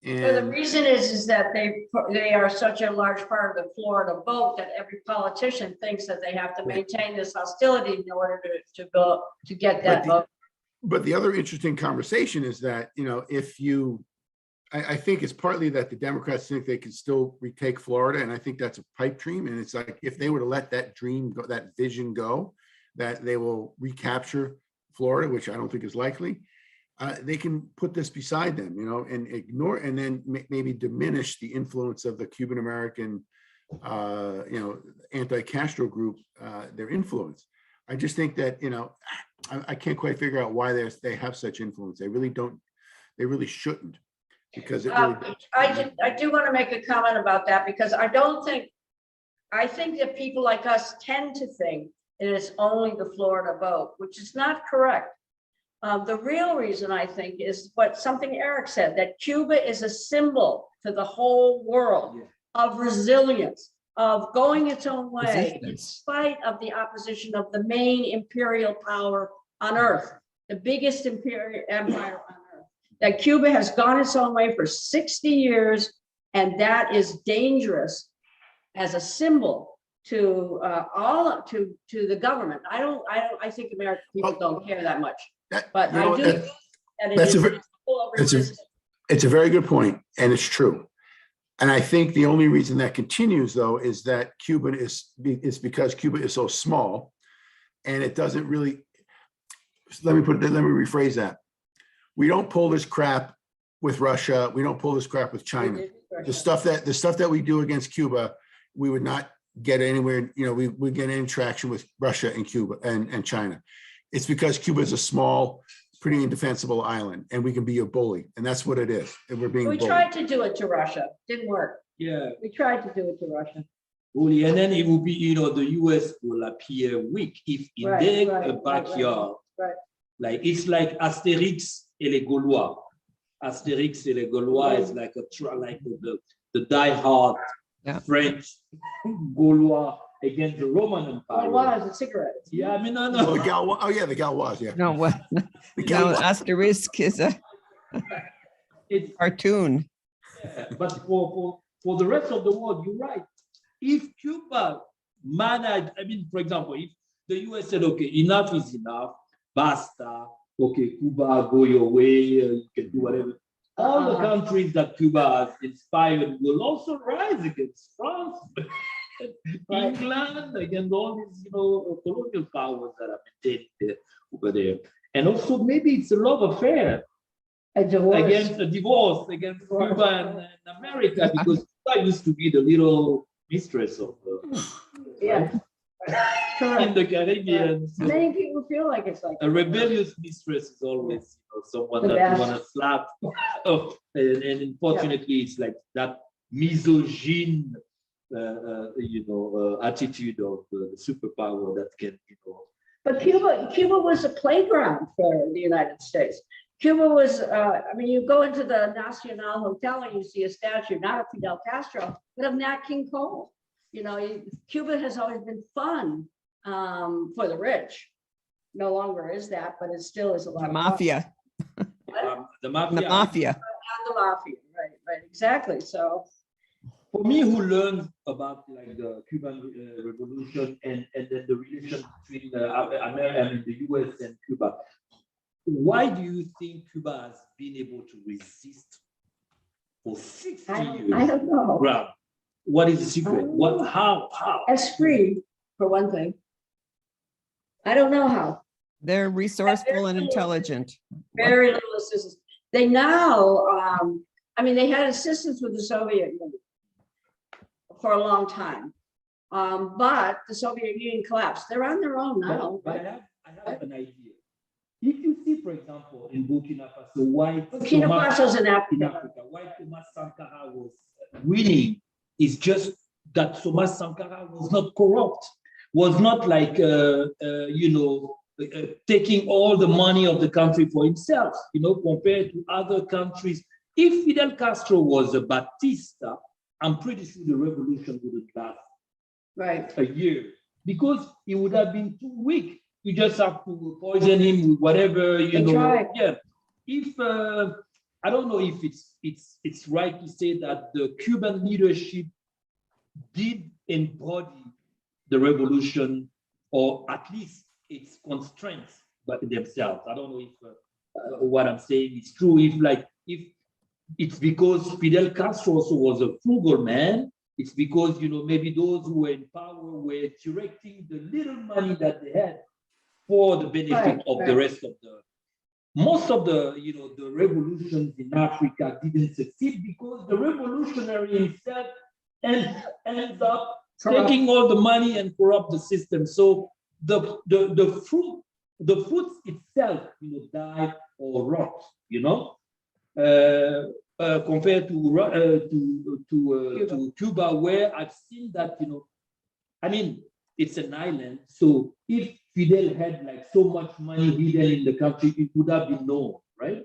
S1: So the
S5: And
S1: reason is that they are such a large part of the Florida vote that every politician thinks that they have to maintain this hostility in order to get that vote.
S5: But the other interesting conversation is that, I think it's partly that the Democrats think they can still retake Florida. And I think that's a pipe dream. And it's like, if they were to let that dream go, that vision go, that they will recapture Florida, which I don't think is likely. They can put this beside them, and ignore, and then maybe diminish the influence of the Cuban American, anti-Castro group, their influence. I just think that, I can't quite figure out why they have such influence. They really don't, they really shouldn't, because it really.
S1: I do want to make a comment about that because I think that people like us tend to think it is only the Florida vote, which is not correct. The real reason I think is something Eric said, that Cuba is a symbol to the whole world of resilience, of going its own way, in spite of the opposition of the main imperial power on earth, the biggest imperial empire on earth. That Cuba has gone its own way for 60 years, and that is dangerous as a symbol to the government. I think American people don't care that much. But I do think that
S5: it's a very good point, and it's true. And I think the only reason that continues, though, is that because Cuba is so small, and it doesn't really. Let me rephrase that. We don't pull this crap with Russia. We don't pull this crap with China. The stuff that we do against Cuba, we would not get anywhere. We get any traction with Russia and Cuba and China. It's because Cuba is a small, pretty indefensible island, and we can be a bully, and that's what it is. And we're being bullied.
S1: Tried to do it to Russia, didn't work.
S3: Yeah.
S1: We tried to do it to Russia.
S3: Only, and then it will be, the US will appear weak if in
S1: Right,
S3: their
S1: right,
S3: backyard,
S1: right.
S3: like it's like Astérix et les Gaulois. Astérix et les Gaulois is like the die-hard
S6: Yeah.
S3: French Gaulois against the Roman Empire.
S1: Oh, wow, it's a cigarette.
S3: Yeah, I mean, no,
S5: Oh,
S3: no.
S5: oh, yeah, the Gaulois, yeah.
S6: No, what,
S5: The
S6: no,
S5: Gaulois.
S6: asterisk is a
S3: It's,
S6: cartoon.
S3: yeah, but for the rest of the world, you're right. If Cuba managed, I mean, for example, if the US said, okay, enough is enough, basta, okay, Cuba, go your way, you can do whatever. All the countries that Cuba has inspired will also rise against France, England, against all these, colonial powers that are maintained there, over there. And also maybe it's a love affair
S1: A divorce.
S3: against a divorce against Cuba and America, because Cuba used to be the little mistress of
S1: Yeah.
S3: in
S1: Correct.
S3: the Caribbean. So
S1: Many people feel like it's like.
S3: a rebellious mistress is always someone
S1: The
S3: that
S1: best.
S3: you want to slap. Oh, and unfortunately, it's like that misogyne, attitude of the superpower that can,
S1: But Cuba was a playground for the United States. Cuba was, I mean, you go into the Nacional Hotel and you see a statue, not of Fidel Castro, but of Nat King Cole. Cuba has always been fun for the rich. No longer is that, but it still is a lot
S6: The
S1: of fun.
S6: mafia,
S3: the mafia.
S6: the mafia.
S1: And the mafia, right, exactly. So,
S3: For me, who learned about like the Cuban Revolution and then the relation between America, I mean, the US and Cuba, why do you think Cuba has been able to resist for 60 years?
S1: I don't know.
S3: Well, what is the secret? What? How?
S1: Esprit, for one thing. I don't know how.
S6: They're resourceful and intelligent.
S1: Very little assistance. They now, I mean, they had assistance with the Soviet Union for a long time. But the Soviet Union collapsed. They're on their own now.
S3: But I have an idea. If you see, for example, in Burkina Faso, why
S1: Burkina Faso's in
S3: in
S1: Africa.
S3: Africa, why Thomas Sankara was winning is just that Thomas Sankara was not corrupt, was not like, taking all the money of the country for himself, compared to other countries. If Fidel Castro was a Batista, I'm pretty sure the revolution wouldn't last
S1: Right.
S3: a year because he would have been too weak. You just have to poison him with whatever,
S1: tried.
S3: Yeah. If I don't know if it's right to say that the Cuban leadership did embody the revolution, or at least its constraints, but themselves. I don't know if what I'm saying is true. If it's because Fidel Castro also was a frugal man. It's because maybe those who were in power were directing the little money that they had for the benefit of the rest of the. Most of the the revolutions in Africa didn't succeed because the revolutionary himself ends up taking all the money and corrupt the system. So the fruits itself die or rot. Compared to Cuba, where I've seen that I mean, it's an island. So if Fidel had like so much money hidden in the country, it would have been known, right?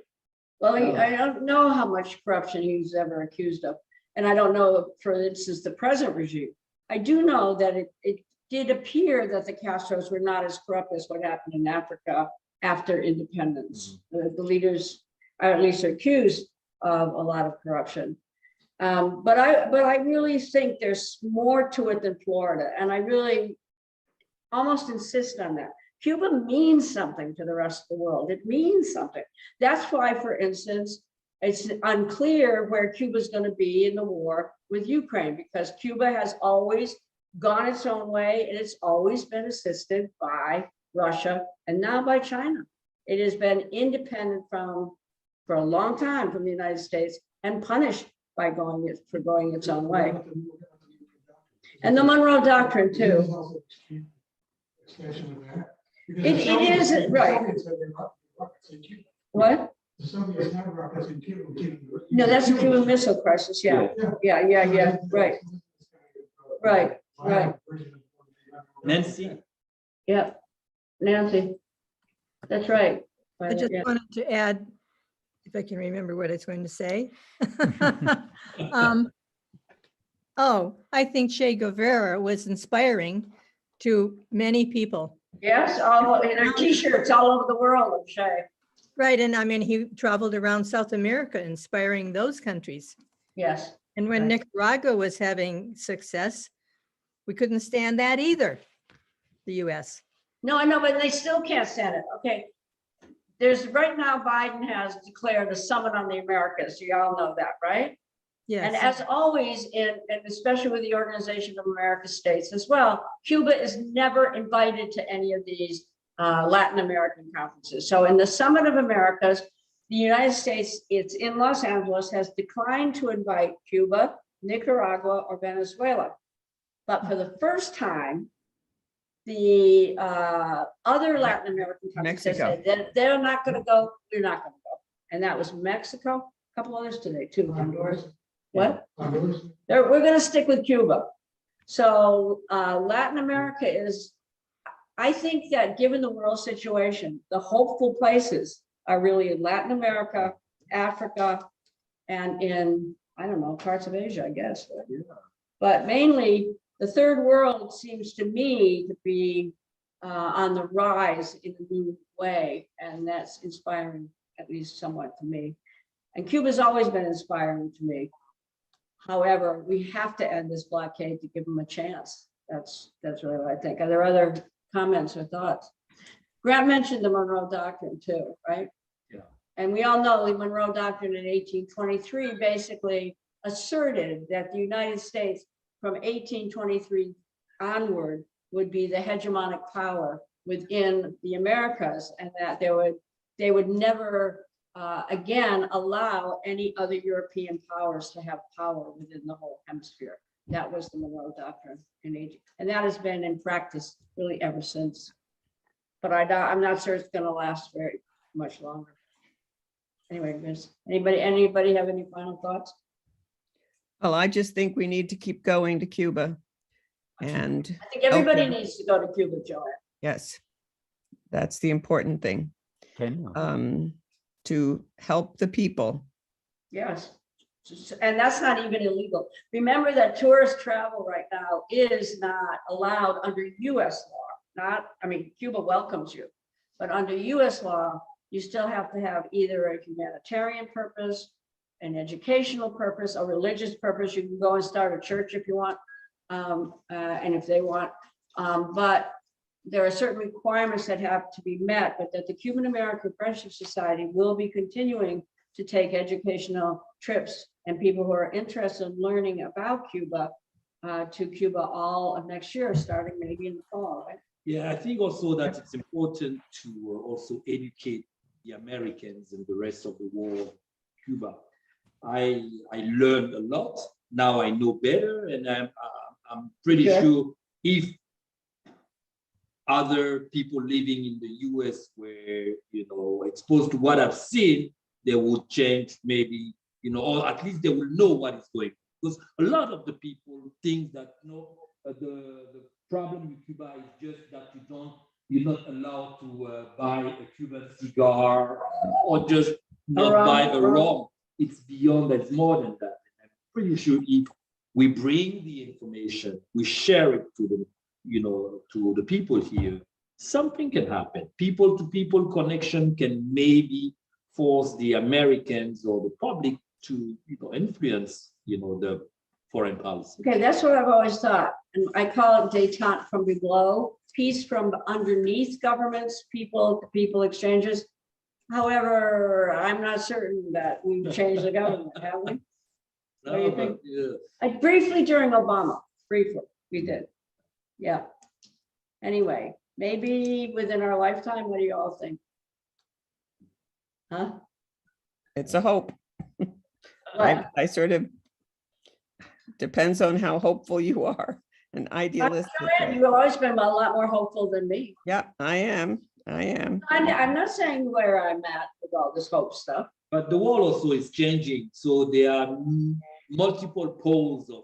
S1: Well, I don't know how much corruption he's ever accused of. And I don't know, for instance, the present regime. I do know that it did appear that the Castros were not as corrupt as what happened in Africa after independence. The leaders are at least accused of a lot of corruption. But I really think there's more to it than Florida. And I really almost insist on that. Cuba means something to the rest of the world. It means something. That's why, for instance, it's unclear where Cuba's going to be in the war with Ukraine, because Cuba has always gone its own way and it's always been assisted by Russia and now by China. It has been independent for a long time from the United States and punished by going its own way. And the Monroe Doctrine too. It is, right. What?
S8: The Soviets had rockets in Cuba.
S1: No, that's the Cuban Missile Crisis, yeah, yeah, right, right.
S3: Nancy,
S1: Yeah, Nancy, that's right.
S7: I just
S1: Yeah.
S7: wanted to add, if I can remember what I was going to say. Oh, I think Che Guevara was inspiring to many people.
S1: Yes, all in our t-shirts all over the world, I'm sure.
S7: Right, and I mean, he traveled around South America inspiring those countries.
S1: Yes,
S7: And when
S1: Right.
S7: Nicaragua was having success, we couldn't stand that either, the US.
S1: no, I know, but they still can't stand it, okay. There's, right now, Biden has declared a summit on the Americas, you all know that, right? And
S7: Yes,
S1: as always, and especially with the Organization of American States as well, Cuba is never invited to any of these Latin American conferences. So in the Summit of Americas, the United States, it's in Los Angeles, has declined to invite Cuba, Nicaragua, or Venezuela. But for the first time, the other Latin American countries have
S6: Mexico.
S1: said that they're not going to go, we're not going to go. And that was Mexico, a couple others today too, Honduras. What? We're going to stick with Cuba. So Latin America is, I think that given the world situation, the hopeful places are really in Latin America, Africa, and in, I don't know, parts of Asia, I guess. But mainly the third world seems to me to be on the rise in a new way. And that's inspiring, at least somewhat to me. And Cuba's always been inspiring to me. However, we have to end this blockade to give them a chance. That's really what I think. Are there other comments or thoughts? Grant mentioned the Monroe Doctrine too, right?
S3: Yeah.
S1: And we all know the Monroe Doctrine in 1823 basically asserted that the United States from 1823 onward would be the hegemonic power within the Americas, and that they would never again allow any other European powers to have power within the whole hemisphere. That was the Monroe Doctrine in 18, and that has been in practice really ever since. But I'm not sure it's going to last very much longer. Anyway, Miss, anybody have any final thoughts?
S6: Well, I just think we need to keep going to Cuba. And
S1: I think everybody
S6: Okay.
S1: needs to go to Cuba, Joanne.
S6: yes, that's the important thing, to help the people.
S1: Yes, and that's not even illegal. Remember that tourist travel right now is not allowed under US law. I mean, Cuba welcomes you, but under US law, you still have to have either a humanitarian purpose, an educational purpose, a religious purpose. You can go and start a church if you want, and if they want, but there are certain requirements that have to be met, but that the Cuban American Friendship Society will be continuing to take educational trips, and people who are interested in learning about Cuba to Cuba all of next year, starting maybe in the fall, right?
S3: yeah, I think also that it's important to also educate the Americans and the rest of the world, Cuba. I learned a lot. Now I know better, and I'm pretty sure if other people living in the US were, exposed to what I've seen, they would change maybe, or at least they will know what is going on. Because a lot of the people think that, the problem with Cuba is just that you're not allowed to buy a Cuban cigar or just not buy a rum. It's beyond that, it's more than that. And I'm pretty sure if we bring the information, we share it to them, to the people here, something can happen. People to people connection can maybe force the Americans or the public to, influence, the foreign policy.
S1: Okay, that's what I've always thought. And I call it détente from below, peace from underneath governments, people to people exchanges. However, I'm not certain that we've changed the government, have we? What do you think?
S3: Yeah.
S1: Briefly during Obama, briefly, we did. Yeah. Anyway, maybe within our lifetime, what do you all think? Huh?
S6: It's a hope.
S1: What?
S6: I sort of, depends on how hopeful you are and idealistic.
S1: Joanne, you've always been a lot more hopeful than me.
S6: Yeah, I am.
S1: I'm not saying where I'm at with all this hope stuff.
S3: But the world also is changing. So there are multiple poles of,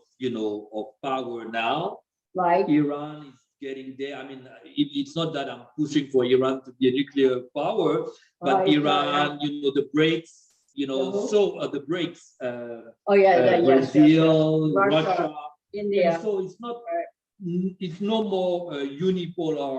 S3: of power now.
S1: Like,
S3: Iran is getting there. I mean, it's not that I'm pushing for Iran to be a nuclear power, but
S1: Right,
S3: Iran, the BRICS,
S1: Mhm.
S3: so the BRICS,
S1: oh yeah, yes, yes,
S3: Brazil,
S1: Russia,
S3: Russia.
S1: India.
S3: And so it's not, it's no more unipolar,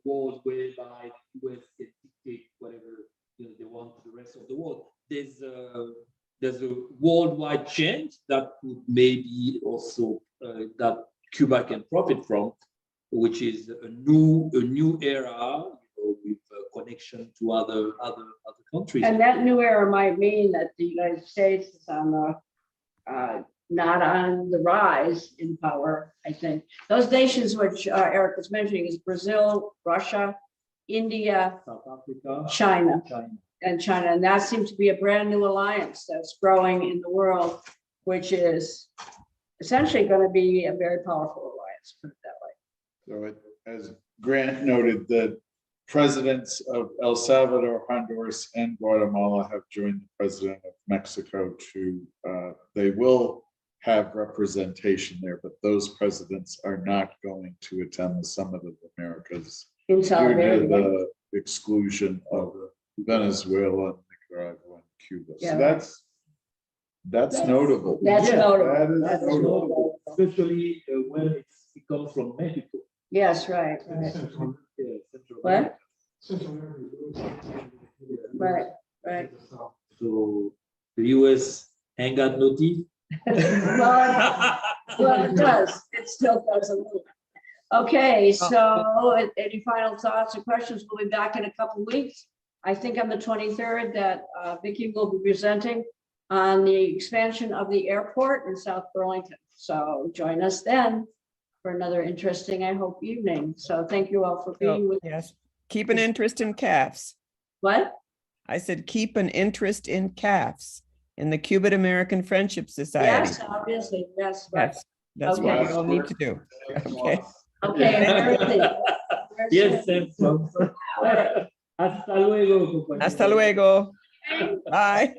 S3: world whereby the US can dictate whatever they want to the rest of the world. There's a worldwide change that could maybe also that Cuba can profit from, which is a new era, with connection to other countries.
S1: And that new era might mean that the United States is on the not on the rise in power, I think. Those nations which Eric was mentioning is Brazil, Russia, India,
S3: South Africa,
S1: China,
S3: China.
S1: And that seems to be a brand new alliance that's growing in the world, which is essentially going to be a very powerful alliance, put it that way.
S4: So as Grant noted, the presidents of El Salvador, Honduras, and Guatemala have joined the president of Mexico to, they will have representation there, but those presidents are not going to attend the Summit of the Americas
S1: In
S4: due to
S1: solidarity.
S4: the exclusion of Venezuela, Nicaragua, and Cuba.
S1: Yeah.
S4: So that's notable.
S1: That's notable.
S4: That is
S1: That's
S4: notable.
S1: notable.
S3: Especially when it comes from Mexico.
S1: Yes, right, right.
S8: Central
S3: Yeah, Central
S1: What?
S3: America.
S8: America.
S1: Right, right.
S3: So the US ain't got no teeth.
S1: Well, it does. It still does a little. Okay, so any final thoughts or questions? We'll be back in a couple weeks. I think on the 23rd that VICII will be presenting on the expansion of the airport in South Burlington. So join us then for another interesting, I hope, evening. So thank you all for being with us.
S6: Yes, keep an interest in CAFs.
S1: What?
S6: I said, keep an interest in CAFs, in the Cuban American Friendship Society.
S1: Yes, obviously, yes. Right.
S6: That's what we
S1: Okay.
S6: all need to do. Okay.
S1: Okay. everything.
S3: Yes, Samson.
S1: All right.
S3: Hasta luego, compañero.
S6: Hasta luego. Bye.